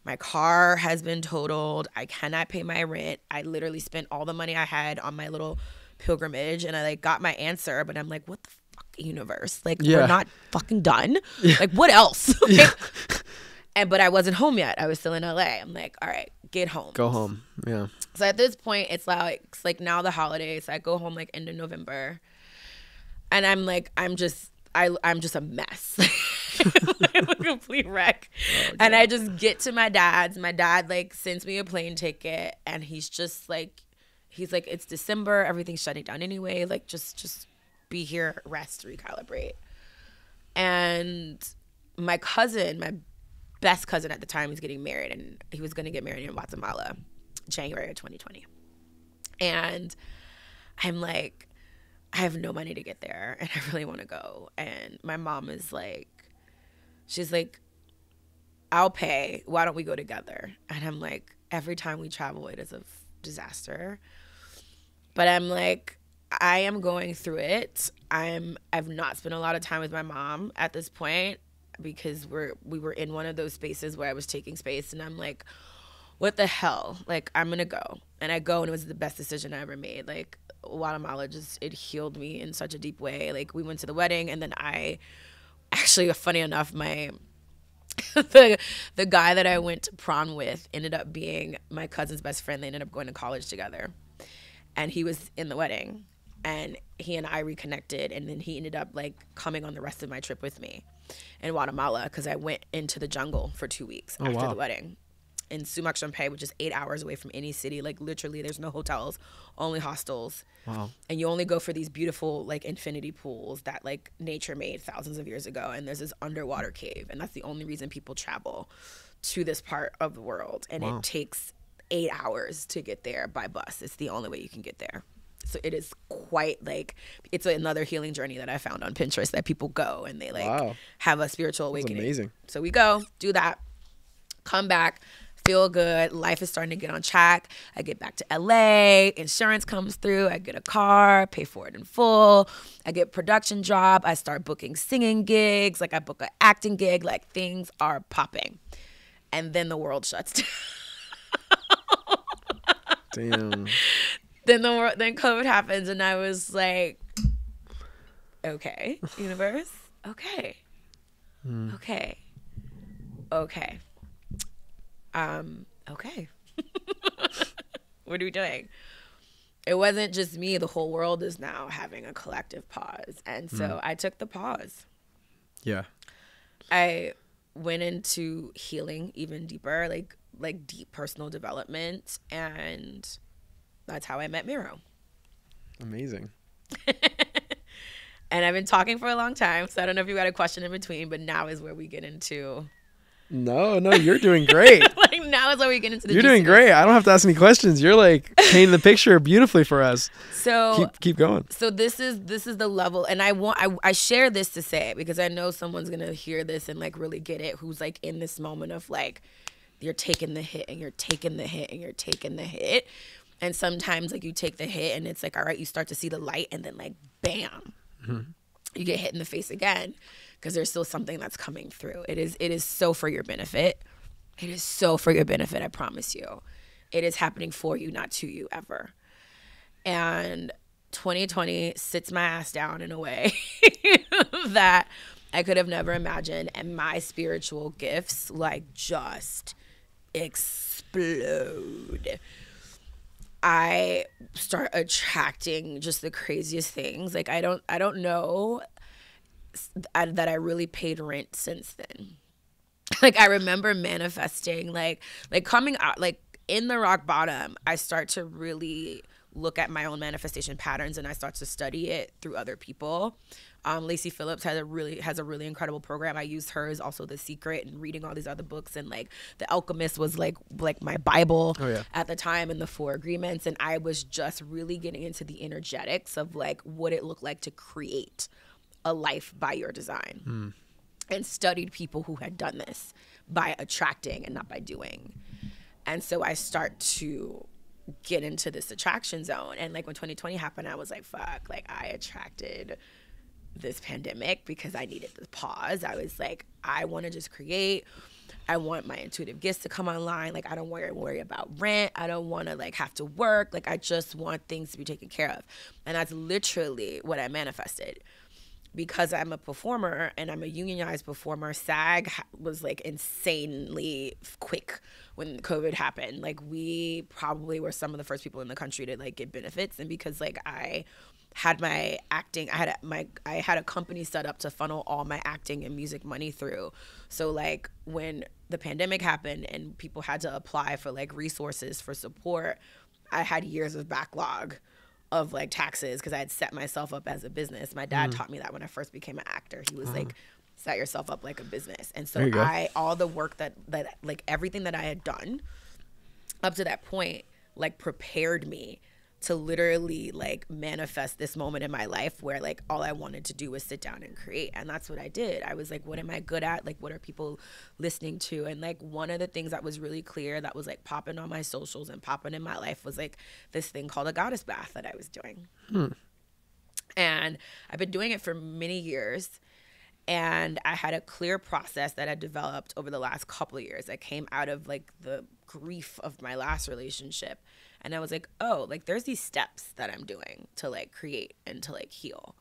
My car has been totaled. I cannot pay my rent. I literally spent all the money I had on my little pilgrimage, and I got my answer. But I'm like, what the fuck, universe? We're not fucking done. Like, what else? but I wasn't home yet. I was still in LA. I'm like, all right, get home. Go home. Yeah. So at this point, it's like now the holidays. I go home like end of November, and I'm just a mess. I'm a complete wreck. Oh, and I just get to my dad's. My dad like sends me a plane ticket, and he's like, it's December. Everything's shutting down anyway. Like just be here, rest, recalibrate. And my cousin, my best cousin at the time, was getting married, and he was going to get married in Guatemala, January of 2020. And I'm like, I have no money to get there, and I really want to go. And my mom is like, she's like, I'll pay. Why don't we go together? And I'm like, every time we travel, it is a disaster. But I'm like, I am going through it. I've not spent a lot of time with my mom at this point because we were in one of those spaces where I was taking space, and I'm like, what the hell? Like, I'm gonna go. And I go, and it was the best decision I ever made. Like, Guatemala it healed me in such a deep way. Like, we went to the wedding, and then actually, funny enough, the guy that I went to prom with ended up being my cousin's best friend. They ended up going to college together, and he was in the wedding, and he and I reconnected, and then he ended up like coming on the rest of my trip with me in Guatemala because I went into the jungle for 2 weeks after the wedding in Sumac Champey, which is 8 hours away from any city. Like, literally, there's no hotels, only hostels. Wow. And you only go for these beautiful, like, infinity pools that, like, nature made thousands of years ago. And there's this underwater cave. And that's the only reason people travel to this part of the world. And it takes 8 hours to get there by bus. It's the only way you can get there. So it is quite, like, it's another healing journey that I found on Pinterest that people go and they, like, have a spiritual awakening. That's amazing. So we go, do that, come back, feel good. Life is starting to get on track. I get back to LA. Insurance comes through. I get a car, pay for it in full. I get a production job. I start booking singing gigs. Like, I book an acting gig. Like, things are popping. And then the world shuts down. Damn. Then COVID happens, and I was like, okay, universe, okay. Okay. What are we doing? It wasn't just me. The whole world is now having a collective pause. And so I took the pause. Yeah. I went into healing even deeper, like deep personal development. And that's how I met Miro. Amazing. And I've been talking for a long time, so I don't know if you got a question in between, but now is where we get into... No, you're doing great. Like, now is where we get into the You're doing great. I don't have to ask any questions. You're like painting the picture beautifully for us. So keep going. So this is the level, and I share this to say, because I know someone's gonna hear this and like really get it, who's like in this moment of like, you're taking the hit and you're taking the hit and you're taking the hit. And sometimes like you take the hit and it's like, all right, you start to see the light, and then like bam, you get hit in the face again, because there's still something that's coming through. It is so for your benefit. It is so for your benefit, I promise you. It is happening for you, not to you, ever. And 2020 sits my ass down in a way that I could have never imagined. And my spiritual gifts like just explode. I start attracting just the craziest things. Like, I don't know that I really paid rent since then. Like, I remember manifesting, like coming out, like in the rock bottom, I start to really look at my own manifestation patterns, and I start to study it through other people. Lacey Phillips has a really incredible program. I used hers, also The Secret, and reading all these other books. And like The Alchemist was like my Bible at the time, and the Four Agreements. And I was just really getting into the energetics of like what it looked like to create a life by your design, and studied people who had done this by attracting and not by doing. And so I start to get into this attraction zone. And like when 2020 happened, I was like, fuck, like I attracted this pandemic because I needed the pause. I was like, I want to just create. I want my intuitive gifts to come online. Like, I don't worry about rent. I don't want to like have to work. Like, I just want things to be taken care of. And that's literally what I manifested. because I'm a performer and I'm a unionized performer, SAG was like insanely quick when COVID happened. Like we probably were some of the first people in the country to like get benefits. And because like I had my acting, I had a company set up to funnel all my acting and music money through. So like when the pandemic happened and people had to apply for like resources for support, I had years of backlog of like taxes because I had set myself up as a business. My dad taught me that when I first became an actor. He was like, set yourself up like a business. And so all the work that like everything that I had done up to that point, like prepared me to literally like manifest this moment in my life where like all I wanted to do was sit down and create. And that's what I did. I was like, what am I good at? Like, what are people listening to? And like one of the things that was really clear that was like popping on my socials and popping in my life was like this thing called a goddess bath that I was doing. And I've been doing it for many years. And I had a clear process that I developed over the last couple of years that came out of like the grief of my last relationship. And I was like, oh, like there's these steps that I'm doing to like create and to like heal.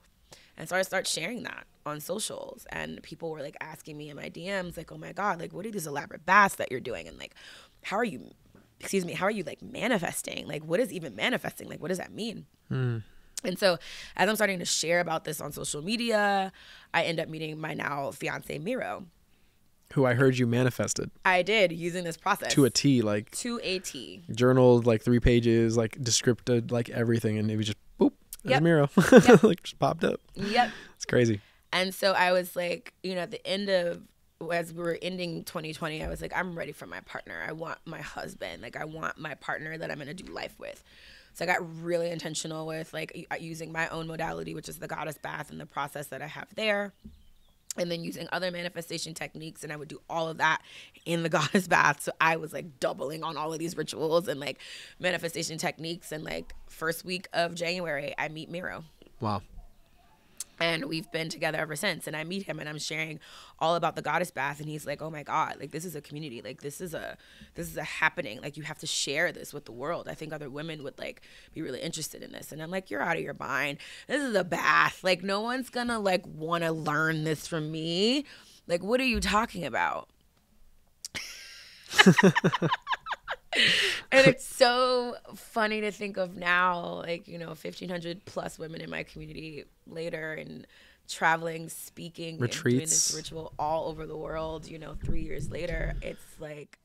And so I started sharing that on socials, and people were like asking me in my DMs, like, oh my God, like what are these elaborate baths that you're doing? And like, how are you like manifesting? Like, what is even manifesting? Like, what does that mean? And so as I'm starting to share about this on social media, I end up meeting my now fiance, Miro. Who I heard you manifested. I did, using this process. To a T, like. To a T. Journaled, like 3 pages, like descripted, like everything. And it was just, boop, there's Miro. Yep. Like just popped up. Yep. It's crazy. And so I was like, you know, at the end of, as we were ending 2020, I was like, I'm ready for my partner. I want my husband. Like, I want my partner that I'm going to do life with. So I got really intentional with like using my own modality, which is the goddess bath, and the process that I have there. And then using other manifestation techniques, and I would do all of that in the goddess bath. So I was like doubling on all of these rituals and like manifestation techniques. And like first week of January, I meet Miro. Wow. And we've been together ever since. And I meet him and I'm sharing all about the goddess bath. And he's like, oh my God, like this is a community. Like this is a happening. Like you have to share this with the world. I think other women would like be really interested in this. And I'm like, you're out of your mind. This is a bath. Like no one's gonna like want to learn this from me. Like, what are you talking about? And it's so funny to think of now, like, you know, 1,500 plus women in my community later, and traveling, speaking, retreats, and doing this ritual all over the world, you know, 3 years later. It's like,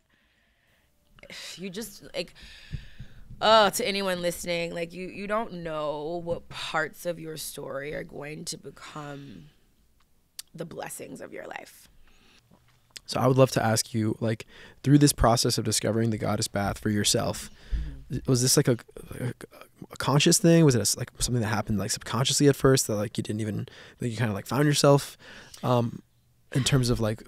you just like, to anyone listening, like you don't know what parts of your story are going to become the blessings of your life. So I would love to ask you, like, through this process of discovering the goddess bath for yourself, was this like a conscious thing? Was it like something that happened like subconsciously at first that like you didn't even, like you kind of like found yourself in terms of like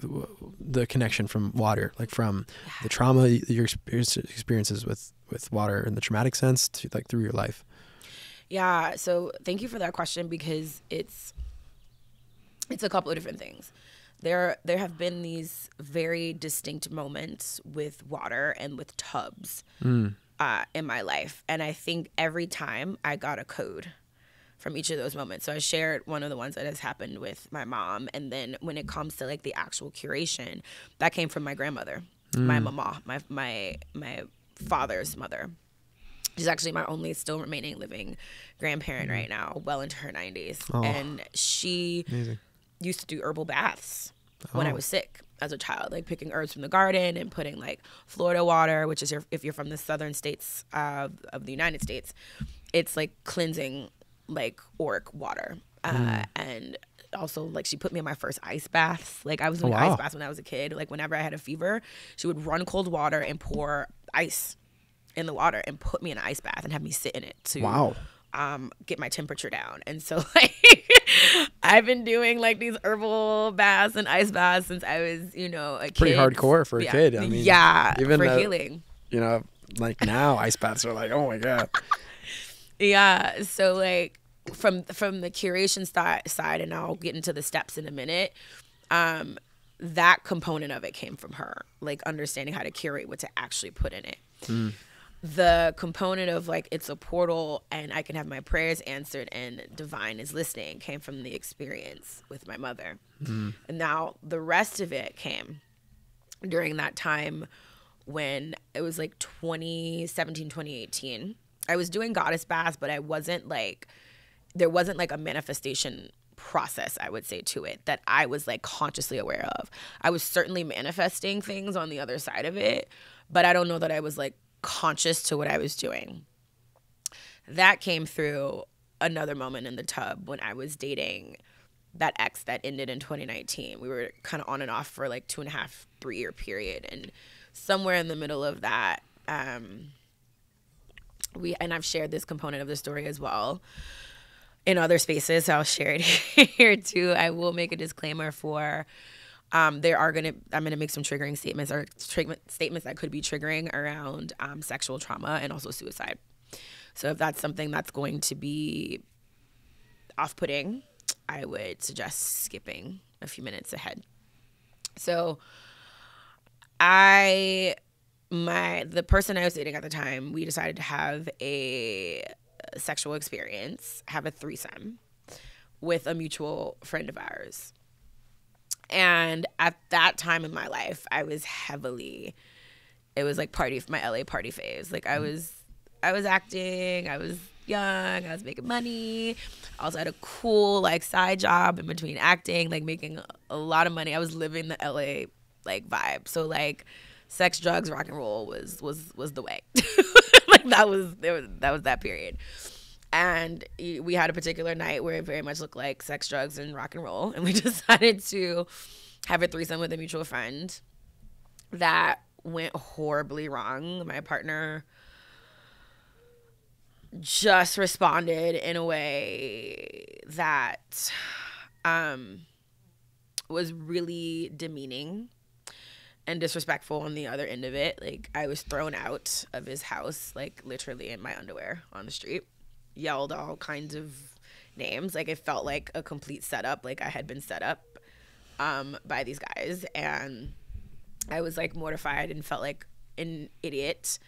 the connection from water, like from the trauma, your experiences with water in the traumatic sense to like through your life? Yeah. So thank you for that question, because it's a couple of different things. There have been these very distinct moments with water and with tubs in my life. And I think every time I got a code from each of those moments. So I shared one of the ones that has happened with my mom. And then when it comes to like the actual curation, that came from my grandmother, my mama, my father's mother. She's actually my only still remaining living grandparent right now, well into her 90s. Oh, and she used to do herbal baths when I was sick as a child, like picking herbs from the garden and putting like Florida water, which is if you're from the southern states of the United States, it's like cleansing like auric water. And also like she put me in my first ice baths. Like I was doing ice baths when I was a kid. Like whenever I had a fever, she would run cold water and pour ice in the water and put me in an ice bath and have me sit in it to get my temperature down. And so like I've been doing like these herbal baths and ice baths since I was, you know, a kid. Pretty hardcore for a kid. I mean, even for healing. You know, like now ice baths are like, oh my God. Yeah. So like from the curation side, and I'll get into the steps in a minute, that component of it came from her, like understanding how to curate what to actually put in it. the component of like it's a portal and I can have my prayers answered and divine is listening came from the experience with my mother. And now the rest of it came during that time when it was like 2017, 2018. I was doing goddess baths, but there wasn't like a manifestation process, I would say, to it that I was like consciously aware of. I was certainly manifesting things on the other side of it, but I don't know that I was like conscious to what I was doing. That came through another moment in the tub when I was dating that ex that ended in 2019. We were kind of on and off for like 2.5, 3 year period. And somewhere in the middle of that, and I've shared this component of the story as well in other spaces, so I'll share it here too. I will make a disclaimer for I'm gonna make some triggering statements or statements that could be triggering around sexual trauma and also suicide. So if that's something that's going to be off-putting, I would suggest skipping a few minutes ahead. So the person I was dating at the time, we decided to have a sexual experience, have a threesome with a mutual friend of ours. And at that time in my life, I was it was like my LA party phase. Like I was acting, I was young, I was making money. I also had a cool like side job in between acting, like making a lot of money. I was living the LA like vibe. So like sex, drugs, rock and roll was the way. Like that was that period. And we had a particular night where it very much looked like sex, drugs, and rock and roll. And we decided to have a threesome with a mutual friend. That went horribly wrong. My partner just responded in a way that was really demeaning and disrespectful on the other end of it. Like I was thrown out of his house, like literally in my underwear on the street. Yelled all kinds of names. Like it felt like a complete setup. Like I had been set up by these guys, and I was like mortified and felt like an idiot.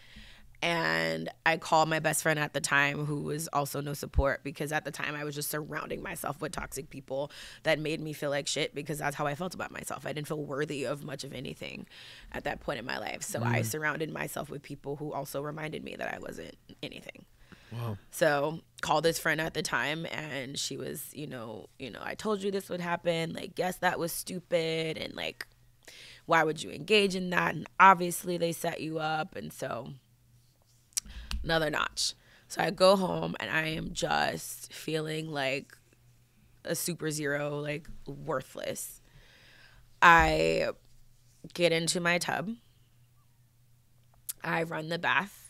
And I called my best friend at the time, who was also no support, because at the time I was just surrounding myself with toxic people that made me feel like shit, because that's how I felt about myself. I didn't feel worthy of much of anything at that point in my life. So I surrounded myself with people who also reminded me that I wasn't anything. Wow. So called this friend at the time, and she was, I told you this would happen. Like, yes, that was stupid. And like, why would you engage in that? And obviously they set you up. And so another notch. So I go home and I am just feeling like a super zero, like worthless. I get into my tub. I run the bath.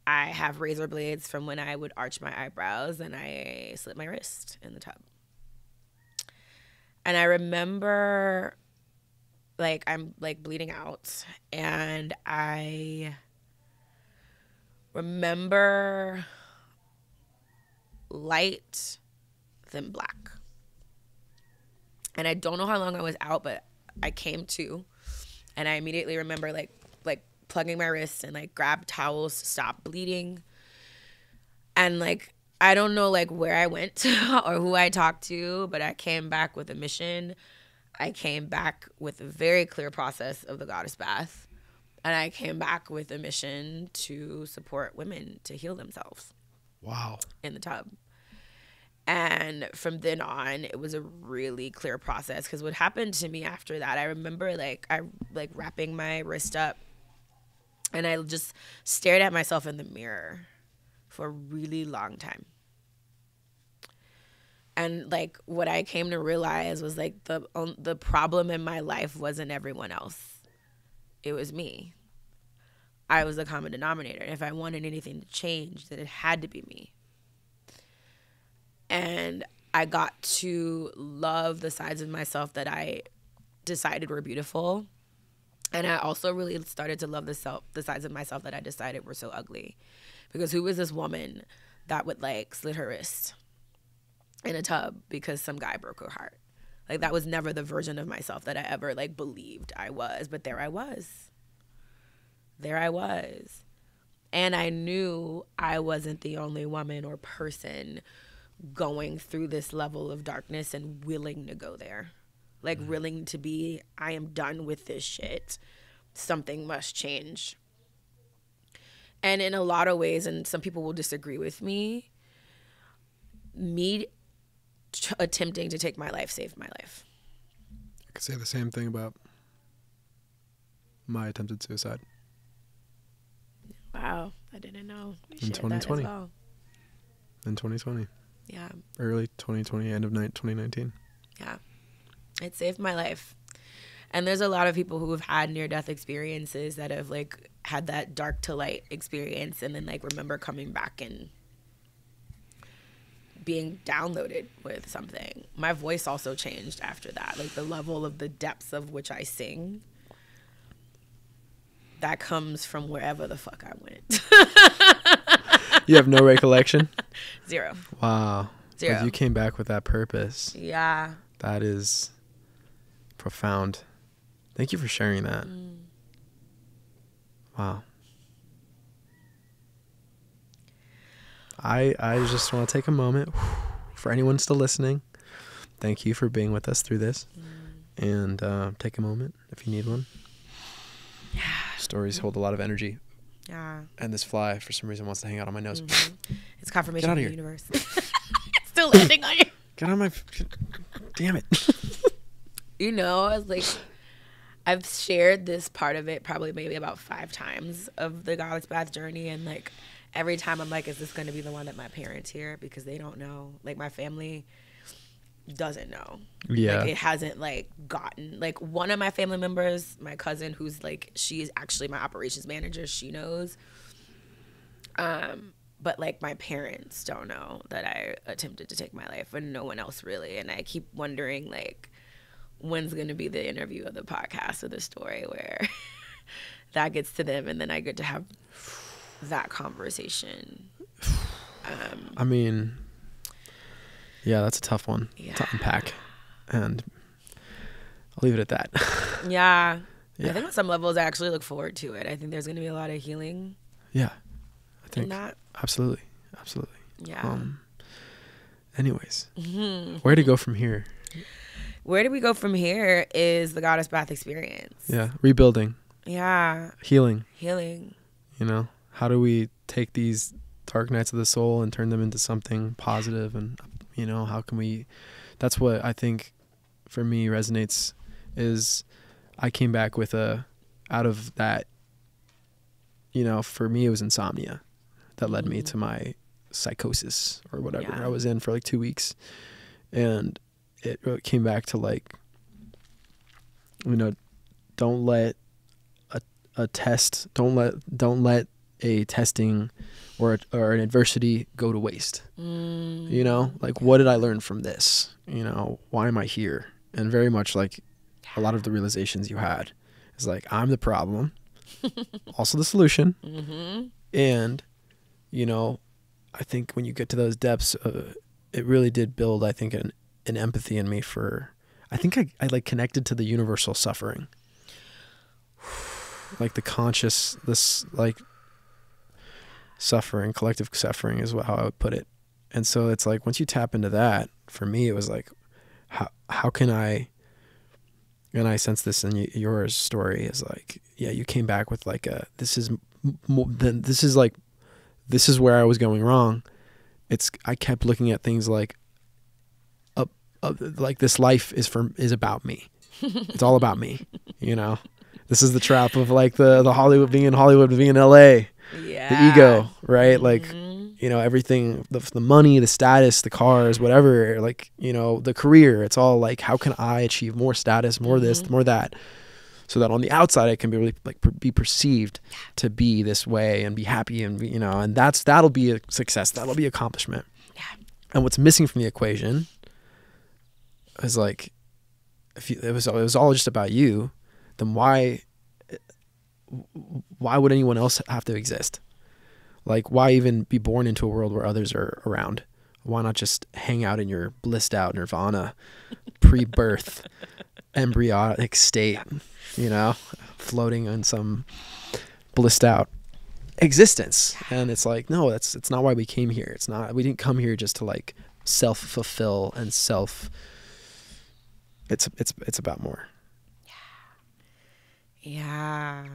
I have razor blades from when I would arch my eyebrows, and I slit my wrist in the tub. And I remember, like, I'm, like, bleeding out, and I remember light, then black. And I don't know how long I was out, but I came to, and I immediately remember, like plugging my wrist and like grab towels to stop bleeding. And like I don't know like where I went or who I talked to, but I came back with a mission. I came back with a very clear process of the goddess bath, and I came back with a mission to support women to heal themselves. Wow. In the tub. And from then on, it was a really clear process, because what happened to me after that, I remember I wrapping my wrist up, and I just stared at myself in the mirror for a really long time. And like what I came to realize was like the problem in my life wasn't everyone else. It was me. I was the common denominator. And if I wanted anything to change, then it had to be me. And I got to love the sides of myself that I decided were beautiful. And I also really started to love the sides of myself that I decided were so ugly. Because who was this woman that would like slit her wrist in a tub because some guy broke her heart? Like that was never the version of myself that I ever like believed I was. But there I was. And I knew I wasn't the only woman or person going through this level of darkness and willing to go there. Like, willing to be, I am done with this shit. Something must change. And in a lot of ways, and some people will disagree with me attempting to take my life saved my life. I could say the same thing about my attempted suicide. Wow, I didn't know. In 2020. Well. In 2020. Yeah. Early 2020, end of 2019. Yeah. It saved my life. And there's a lot of people who have had near-death experiences that have, like, had that dark to light experience and then, like, remember coming back and being downloaded with something. My voice also changed after that. Like, the level of the depths of which I sing, that comes from wherever the fuck I went. You have no recollection? Zero. Wow. Zero. But you came back with that purpose. Yeah. That is profound. Thank you for sharing that. Wow. I just want to take a moment for anyone still listening. Thank you for being with us through this. And take a moment if you need one. Yeah. Stories hold a lot of energy. Yeah. And this fly, for some reason, wants to hang out on my nose. It's confirmation Get out from of the here. universe. It's still landing on you. Get on my... Damn it. You know, I was like, I've shared this part of it probably maybe about 5 times of the Goddess Bath journey. And, like, every time I'm like, is this going to be the one that my parents hear? Because they don't know. Like, my family doesn't know. Yeah. Like, it hasn't, like, gotten. Like, one of my family members, my cousin, who's, like, she's actually my operations manager, she knows. But, like, my parents don't know that I attempted to take my life, and no one else really. And I keep wondering, like, when's going to be the interview of the podcast or the story where that gets to them and then I get to have that conversation. I mean, yeah, that's a tough one to unpack. And I'll leave it at that. Yeah. Yeah. I think on some levels I actually look forward to it. I think there's going to be a lot of healing Yeah. I think in that. absolutely. Absolutely. Yeah. Anyways, where to go from here? Where do we go from here is the Goddess Bath experience. Yeah. Rebuilding, Yeah. healing, Healing. you know, how do we take these dark nights of the soul and turn them into something positive? And, you know, how can we, that's what I think for me resonates is I came back with out of that, you know, for me, it was insomnia that led me to my psychosis or whatever I was in for like 2 weeks. And it came back to, like, you know, don't let a test, don't let a testing or an adversity go to waste. You know, like, what did I learn from this? You know, why am I here? And very much like a lot of the realizations you had is like, I'm the problem, also the solution. And, you know, I think when you get to those depths, it really did build, I think, an empathy in me for, I think I like connected to the universal suffering, like the conscious, this like suffering, collective suffering is how I would put it. And so it's like, once you tap into that, for me, it was like, how can I, and I sense this in your story is like, yeah, you came back with like this is where I was going wrong. I kept looking at things like, like this life is about me. It's all about me. You know, this is the trap of like the Hollywood, being in Hollywood, being in LA, the ego, right? Like, you know, everything, the money, the status, the cars, whatever, like, you know, the career, it's all like, how can I achieve more status, more this, more that, so that on the outside I can be really like be perceived to be this way and be happy and be, you know, and that'll be a success, that'll be accomplishment. And what's missing from the equation is like, if it was all just about you, then why would anyone else have to exist? Like, why even be born into a world where others are around? Why not just hang out in your blissed out nirvana, pre-birth, embryonic state, you know, floating on some blissed out existence. And it's like, no, it's not why we came here. We didn't come here just to like self-fulfill and it's about more. Yeah.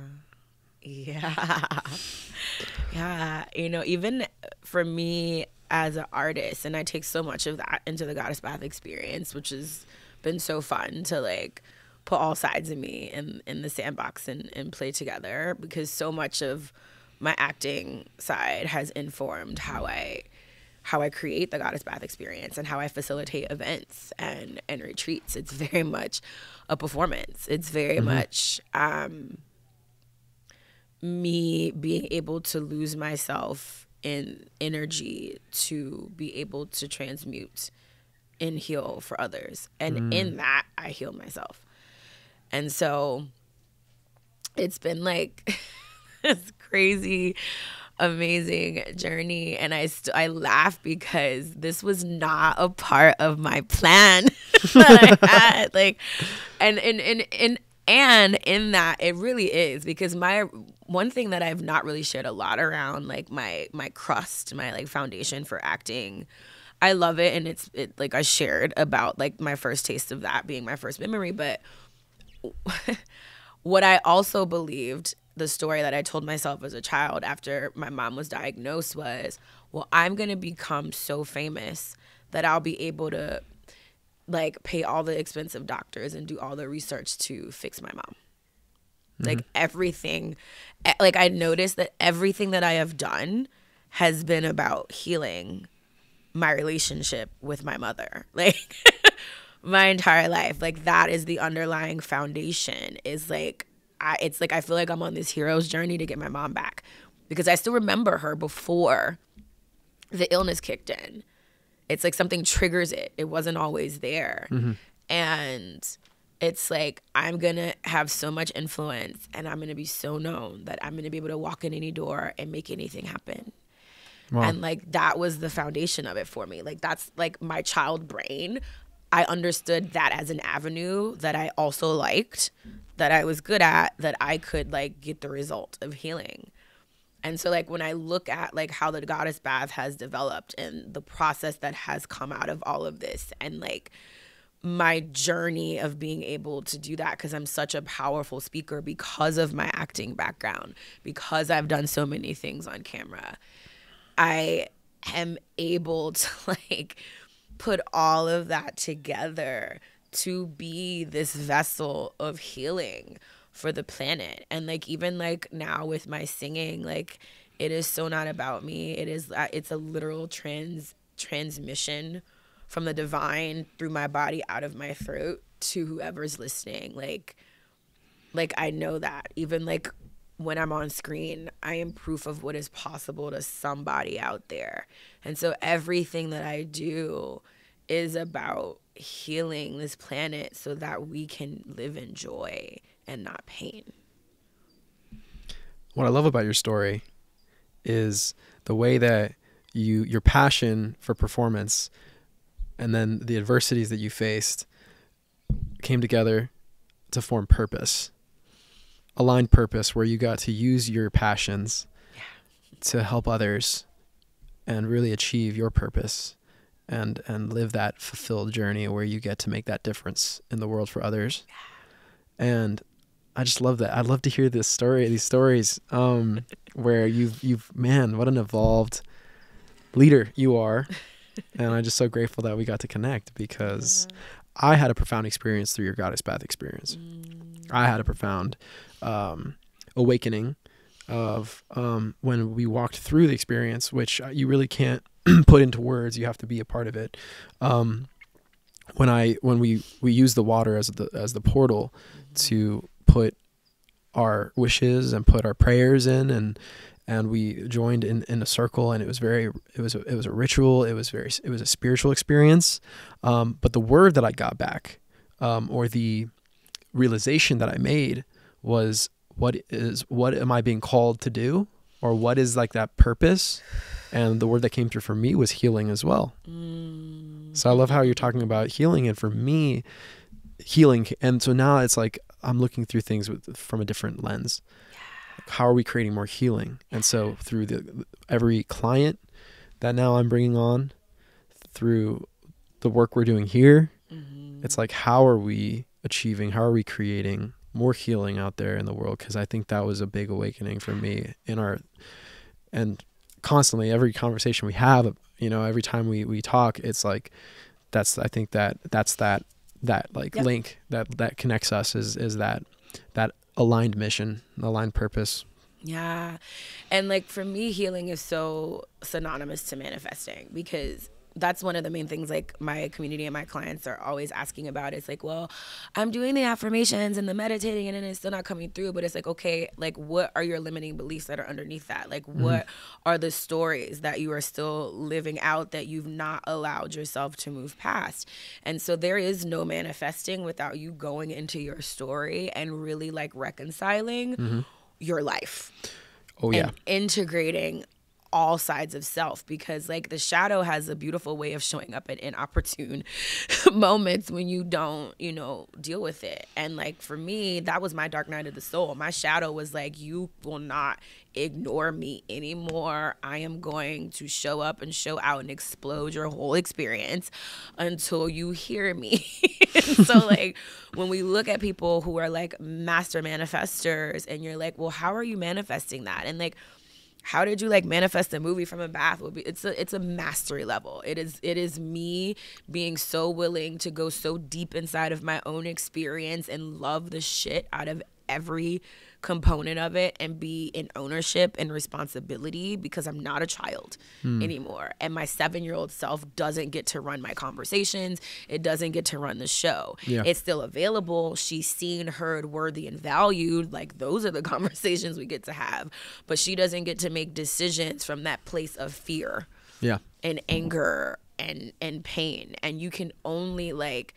Even for me as an artist, and I take so much of that into the Goddess Bath experience, which has been so fun to like put all sides of me in the sandbox and play together, because so much of my acting side has informed how I create the Goddess Bath experience and how I facilitate events and retreats. It's very much a performance. It's very much me being able to lose myself in energy to be able to transmute and heal for others. And in that, I heal myself. And so it's been like this crazy, amazing journey. And I laugh because this was not a part of my plan that I had. Like, and in that, it really is, because one thing that I've not really shared a lot around, like my crust, my like foundation for acting, I love it. And it's like I shared about like my first taste of that being my first memory. But what I also believed, the story that I told myself as a child after my mom was diagnosed, was, well, I'm going to become so famous that I'll be able to like pay all the expensive doctors and do all the research to fix my mom. Like everything, like I noticed that everything that I have done has been about healing my relationship with my mother. Like my entire life, like that is the underlying foundation, is like, it's like I feel like I'm on this hero's journey to get my mom back, because I still remember her before the illness kicked in. It's like something triggers it. It wasn't always there. And it's like I'm going to have so much influence and I'm going to be so known that I'm going to be able to walk in any door and make anything happen. Wow. And like that was the foundation of it for me. Like that's like my child brain. I understood that as an avenue that I also liked, that I was good at, that I could like get the result of healing. And so like when I look at like how the Goddess Bath has developed and the process that has come out of all of this, and like my journey of being able to do that, because I'm such a powerful speaker because of my acting background, because I've done so many things on camera, I am able to like put all of that together to be this vessel of healing for the planet. And like even like now with my singing, like it is so not about me. It's a literal transmission from the divine through my body out of my throat to whoever's listening. Like I know that even like when I'm on screen, I am proof of what is possible to somebody out there. And so everything that I do is about healing this planet so that we can live in joy and not pain. What I love about your story is the way that your passion for performance and then the adversities that you faced came together to form purpose. Aligned purpose, where you got to use your passions to help others and really achieve your purpose and live that fulfilled journey where you get to make that difference in the world for others. And I just love that. I'd love to hear these stories where you've man, what an evolved leader you are. And I'm just so grateful that we got to connect, because I had a profound experience through your Goddess Bath experience. I had a profound awakening of when we walked through the experience, which you really can't put into words. You have to be a part of it. When we use the water as the portal to put our wishes and put our prayers in, and we joined in a circle, and it was a ritual. It was a spiritual experience. But the word that I got back, or the realization that I made, was what am I being called to do, or what is like that purpose? And the word that came through for me was healing as well. So I love how you're talking about healing, and for me, healing. And so now it's like I'm looking through things from a different lens. how are we creating more healing? And so through every client that now I'm bringing on, through the work we're doing here, it's like, how are we creating more healing out there in the world? Because I think that was a big awakening for me and constantly every conversation we have, every time we talk, it's like, that's that like link that connects us is that aligned mission, aligned purpose. Yeah. And like for me, healing is so synonymous to manifesting, because that's one of the main things like my community and my clients are always asking about. It's like, well, I'm doing the affirmations and the meditating and it's still not coming through. But it's like, okay, like what are your limiting beliefs that are underneath that? Like what are the stories that you are still living out that you've not allowed yourself to move past? And so there is no manifesting without you going into your story and really like reconciling your life. Oh yeah. And integrating all sides of self, because like the shadow has a beautiful way of showing up at inopportune moments when you don't, deal with it. And like for me, that was my dark night of the soul. My shadow was like, you will not ignore me anymore. I am going to show up and show out and explode your whole experience until you hear me. So like when we look at people who are like master manifestors and you're like, well, how are you manifesting that? And like, how did you like manifest a movie from a bath? It's a mastery level. It is me being so willing to go so deep inside of my own experience and love the shit out of every component of it and be in ownership and responsibility, because I'm not a child anymore. And my 7-year-old self doesn't get to run my conversations. It doesn't get to run the show. Yeah. It's still available. She's seen, heard, worthy, and valued. Like those are the conversations we get to have. But she doesn't get to make decisions from that place of fear and anger and pain. And you can only like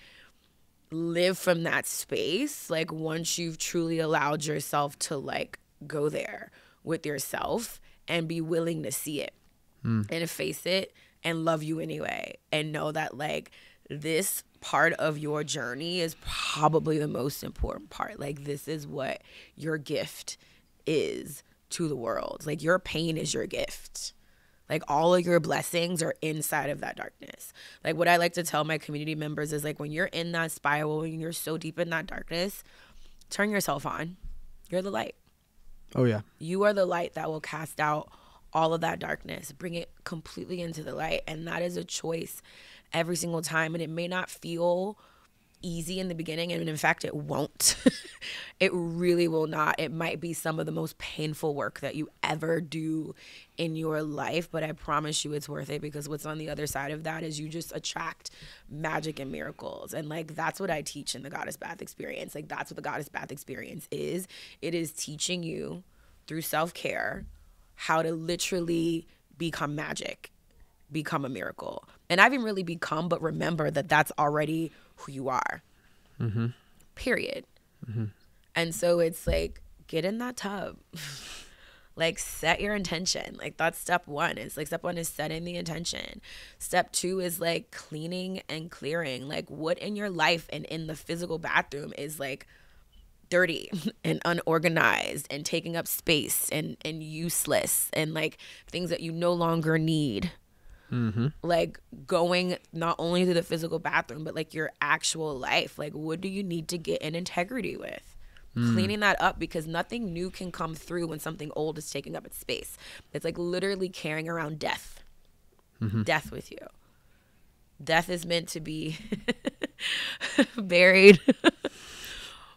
live from that space like once you've truly allowed yourself to like go there with yourself and be willing to see it and face it and love you anyway, and know that like this part of your journey is probably the most important part. Like this is what your gift is to the world. Like your pain is your gift. Like all of your blessings are inside of that darkness. Like what I like to tell my community members is like when you're in that spiral and you're so deep in that darkness, turn yourself on. You're the light. Oh yeah. You are the light that will cast out all of that darkness, bring it completely into the light. And that is a choice every single time. And it may not feel easy in the beginning, and in fact it won't. It really will not. It might be some of the most painful work that you ever do in your life, but I promise you it's worth it, because what's on the other side of that is you just attract magic and miracles. And like that's what I teach in the Goddess Bath experience. Like that's what the Goddess Bath experience is. It is teaching you through self-care how to literally become magic, become a miracle. And I haven't really become, but remember that that's already who you are. Period. And so it's like, get in that tub. Like set your intention. Like that's step one. It's like step one is setting the intention. Step two is like cleaning and clearing. Like what in your life and in the physical bathroom is like dirty and unorganized and taking up space and useless and like things that you no longer need. Like going not only to the physical bathroom, but like your actual life. Like what do you need to get in integrity with? Cleaning that up, because nothing new can come through when something old is taking up its space. It's like literally carrying around death. Death with you. Death is meant to be buried,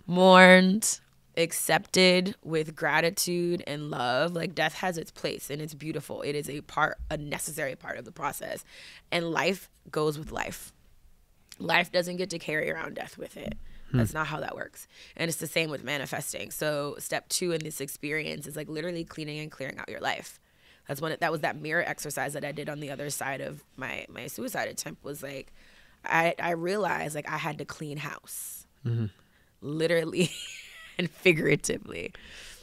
mourned, accepted with gratitude and love. Like death has its place and it's beautiful. It is a necessary part of the process. And life goes with life. Life doesn't get to carry around death with it. That's not how that works. And it's the same with manifesting. So step two in this experience is like literally cleaning and clearing out your life. That was that mirror exercise that I did on the other side of my suicide attempt. Was like I realized like I had to clean house. Literally and figuratively.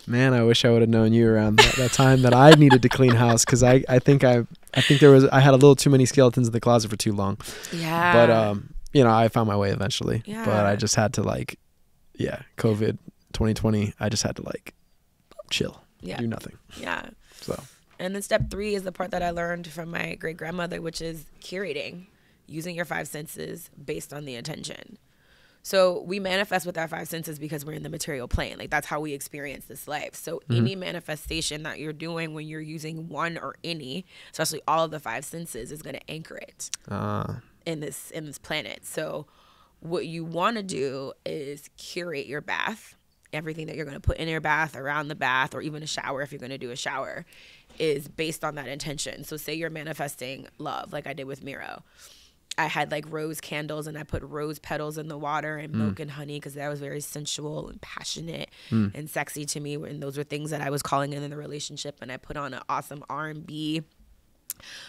Man, I wish I would have known you around that time that I needed to clean house, because I think I had a little too many skeletons in the closet for too long. Yeah. But I found my way eventually. Yeah. But I just had to COVID 2020. I just had to chill. Yeah. do nothing. Yeah. So And then step 3 is the part that I learned from my great grandmother, which is curating, using your 5 senses based on the intention. So we manifest with our 5 senses because we're in the material plane. Like that's how we experience this life. So any manifestation that you're doing when you're using one or any, especially all of the 5 senses, is going to anchor it in this planet. So what you want to do is curate your bath. Everything that you're going to put in your bath, around the bath, or even a shower if you're going to do a shower, is based on that intention. So say you're manifesting love, like I did with Miro. I had like rose candles and I put rose petals in the water and milk and honey because that was very sensual and passionate and sexy to me. And those were things that I was calling in the relationship. And I put on an awesome R&B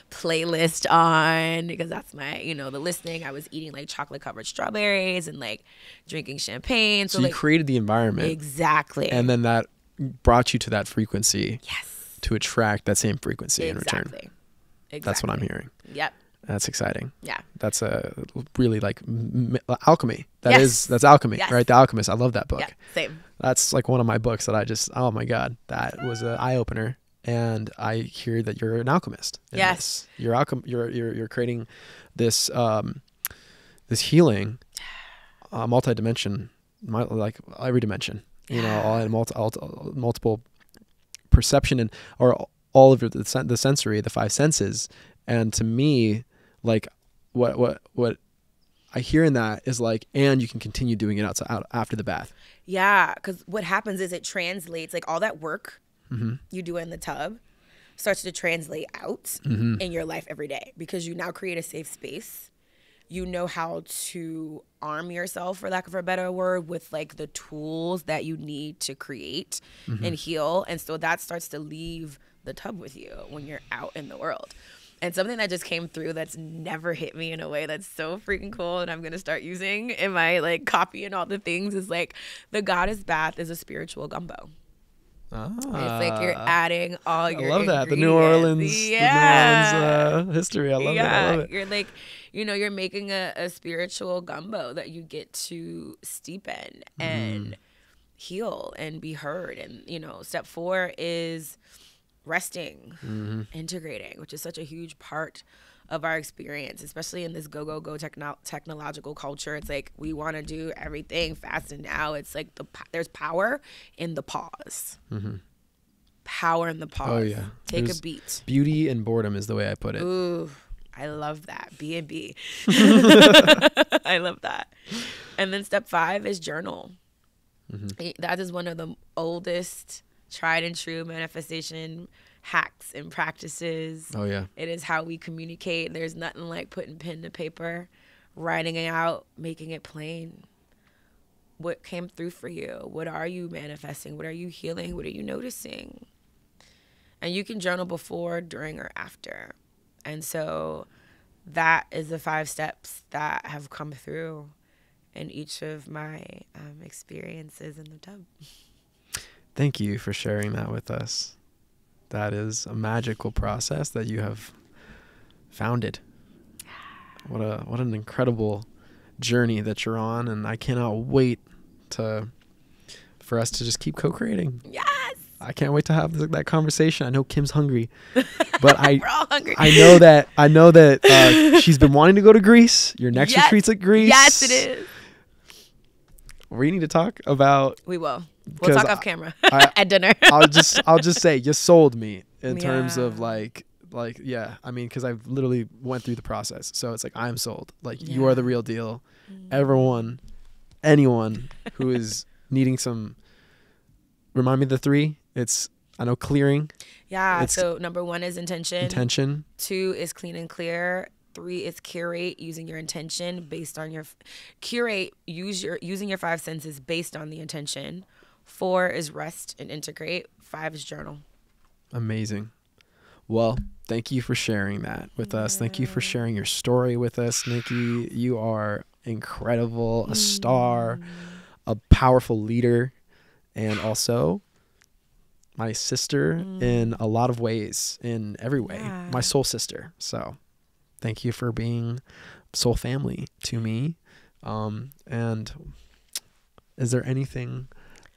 playlist on because that's my, the listening. I was eating like chocolate covered strawberries and like drinking champagne. So you like, created the environment. Exactly. And then that brought you to that frequency. Yes. To attract that same frequency in return. Exactly. That's what I'm hearing. Yep. That's exciting. Yeah. That's a really like alchemy. That's alchemy, yes. right? The Alchemist. I love that book. Yeah, same. That's like one of my books that I just, oh my God, that was an eye opener. And I hear that you're an alchemist. Yes. You're creating this, this healing, multi-dimension, like every dimension, all in multiple perception and, or all of the sensory, the 5 senses. And to me, like what I hear in that is like, and you can continue doing it out after the bath. Yeah, because what happens is it translates, like all that work you do in the tub starts to translate out in your life every day because you now create a safe space. You know how to arm yourself, for lack of a better word, with like the tools that you need to create and heal. And so that starts to leave the tub with you when you're out in the world. And something that just came through that's never hit me in a way that's so freaking cool and I'm going to start using in my like copy and all the things is like the goddess bath is a spiritual gumbo. It's like you're adding all your I love that. The New ingredients. Orleans history. I love it. I love it. You're like, you're making a spiritual gumbo that you get to steep in and heal and be heard. And, step 4 is resting, integrating, which is such a huge part of our experience, especially in this go technological culture. It's like we want to do everything fast and now. It's like there's power in the pause. Power in the pause. Oh yeah. Take a beat. Beauty and boredom is the way I put it. Ooh, I love that. B&B. I love that. And then step 5 is journal. That is one of the oldest tried and true manifestation hacks and practices. Oh yeah. It is how we communicate. There's nothing like putting pen to paper, writing it out, making it plain. What came through for you? What are you manifesting? What are you healing? What are you noticing? And you can journal before, during, or after. And so that is the 5 steps that have come through in each of my experiences in the tub. Thank you for sharing that with us. That is a magical process that you have founded. What an incredible journey that you're on, and I cannot wait for us to just keep co-creating. Yes. I can't wait to have that conversation. I know Kim's hungry, but we're all hungry. I know that she's been wanting to go to Greece. Your next retreat's at Greece. Yes, it is. We need to talk about. We will. We'll talk off camera at dinner. I'll just say you sold me in terms of like yeah. I mean, because I've literally went through the process, so it's like I'm sold. Like you are the real deal. Anyone who is needing some. Remind me of the 3. I know clearing. Yeah. So number 1 is intention. 2 is clean and clear. 3 is curate, using your intention based on your curate. Using your 5 senses based on the intention. 4 is rest and integrate. 5 is journal. Amazing. Well, thank you for sharing that with us. Thank you for sharing your story with us, Nikki. You are incredible, a star, a powerful leader, and also my sister in a lot of ways, in every way, my soul sister. So thank you for being soul family to me. And is there anything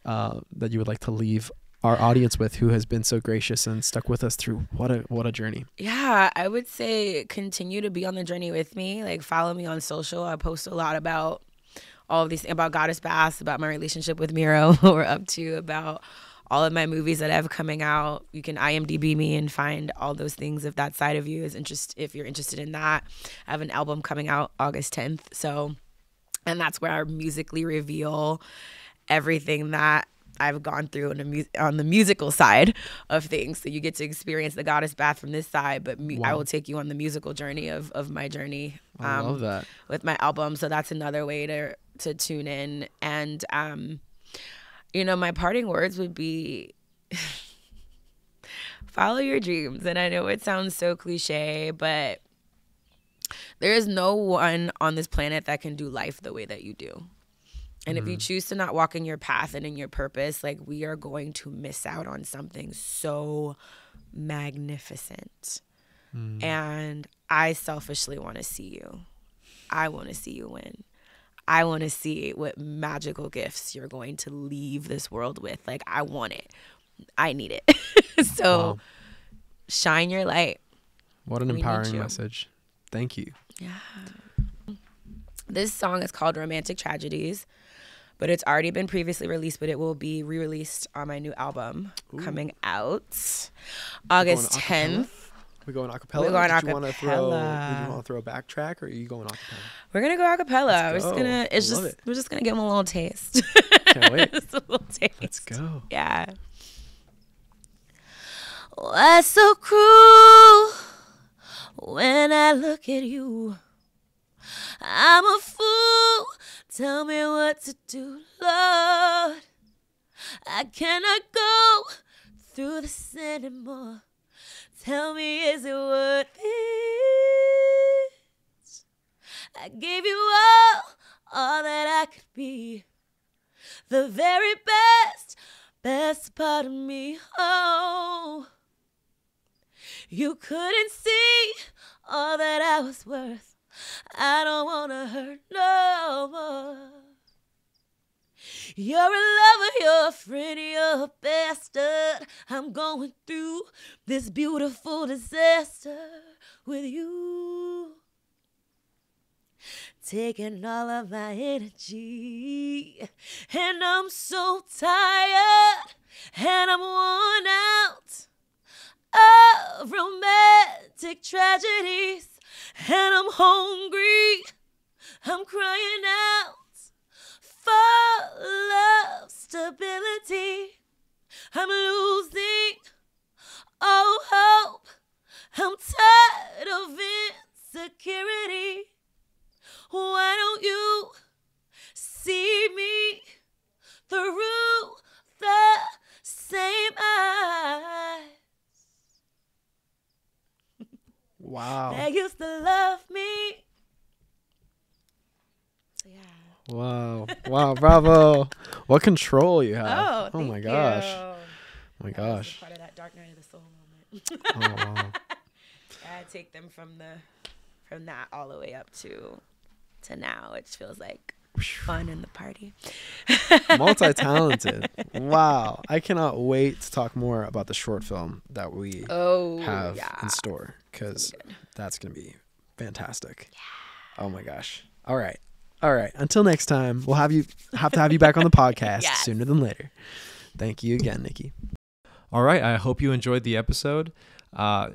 that you would like to leave our audience with, who has been so gracious and stuck with us through what a journey? Yeah, I would say continue to be on the journey with me. Like, follow me on social. I post a lot about all of these things, about Goddess Baths, about my relationship with Miro, what we're up to, about all of my movies that I have coming out. You can IMDb me and find all those things if that side of you is if you're interested in that. I have an album coming out August 10th. So, and that's where I musically reveal everything that I've gone through on the musical side of things. So you get to experience the Goddess Bath from this side, but I will take you on the musical journey of my journey. I love that. With my album. So that's another way to tune in. And, my parting words would be follow your dreams. And I know it sounds so cliche, but there is no one on this planet that can do life the way that you do. And if you choose to not walk in your path and in your purpose, like, we are going to miss out on something so magnificent. And I selfishly want to see you. I want to see you win. I want to see what magical gifts you're going to leave this world with. Like, I want it. I need it. So shine your light. What an empowering message. Thank you. Yeah. This song is called Romantic Tragedies, but it's already been previously released, but it will be re-released on my new album coming out August 10th. We're going acapella. We're going Did you want to throw a backtrack, or are you going acapella? We're gonna go acapella. We're just gonna give them a little taste. Can't wait. Just a little taste. Let's go. Yeah. What's so cruel when I look at you? I'm a fool. Tell me what to do, Lord. I cannot go through this anymore. Tell me, is it worth it? I gave you all that I could be. The very best part of me. Oh, you couldn't see all that I was worth. I don't wanna hurt no more. You're a lover, you're a friend, you're a bastard. I'm going through this beautiful disaster with you. Taking all of my energy, and I'm so tired, and I'm worn out of romantic tragedies. And I'm hungry, I'm crying out for love, stability. I'm losing all hope. I'm tired of insecurity. Why don't you see me through the same eyes? Wow. That used to love me. Yeah. Wow. Wow. Bravo. What control you have. Oh my gosh. You. Oh my gosh. Part of that Dark Night of the Soul moment. Oh wow. I take them from that all the way up to now, which feels like fun in the party. Multi-talented. Wow. I cannot wait to talk more about the short film that we have in store, because that's going to be fantastic. Yeah. Oh my gosh. All right. Until next time, we'll have to have you back on the podcast sooner than later. Thank you again, Nikki. All right. I hope you enjoyed the episode.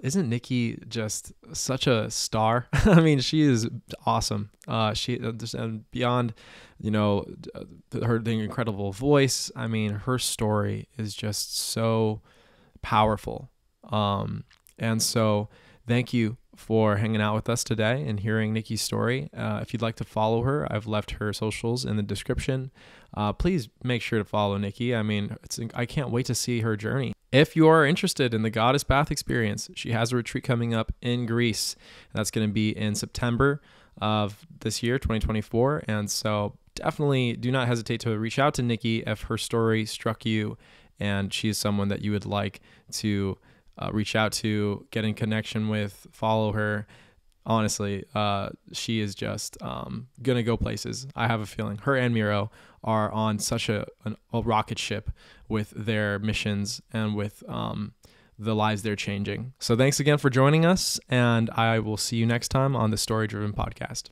Isn't Nikki just such a star? I mean, she is awesome. She and beyond, her incredible voice. I mean, her story is just so powerful. And so thank you for hanging out with us today and hearing Nikki's story. If you'd like to follow her, I've left her socials in the description. Please make sure to follow Nikki. I mean, I can't wait to see her journey. If you are interested in the Goddess Bath experience, she has a retreat coming up in Greece. That's going to be in September of this year, 2024. And so definitely do not hesitate to reach out to Nikki if her story struck you and she's someone that you would like to reach out to, get in connection with, follow her. honestly, she is just gonna go places. I have a feeling her and Miro are on such a rocket ship with their missions and with the lives they're changing. So thanks again for joining us, and I will see you next time on the Story Driven Podcast.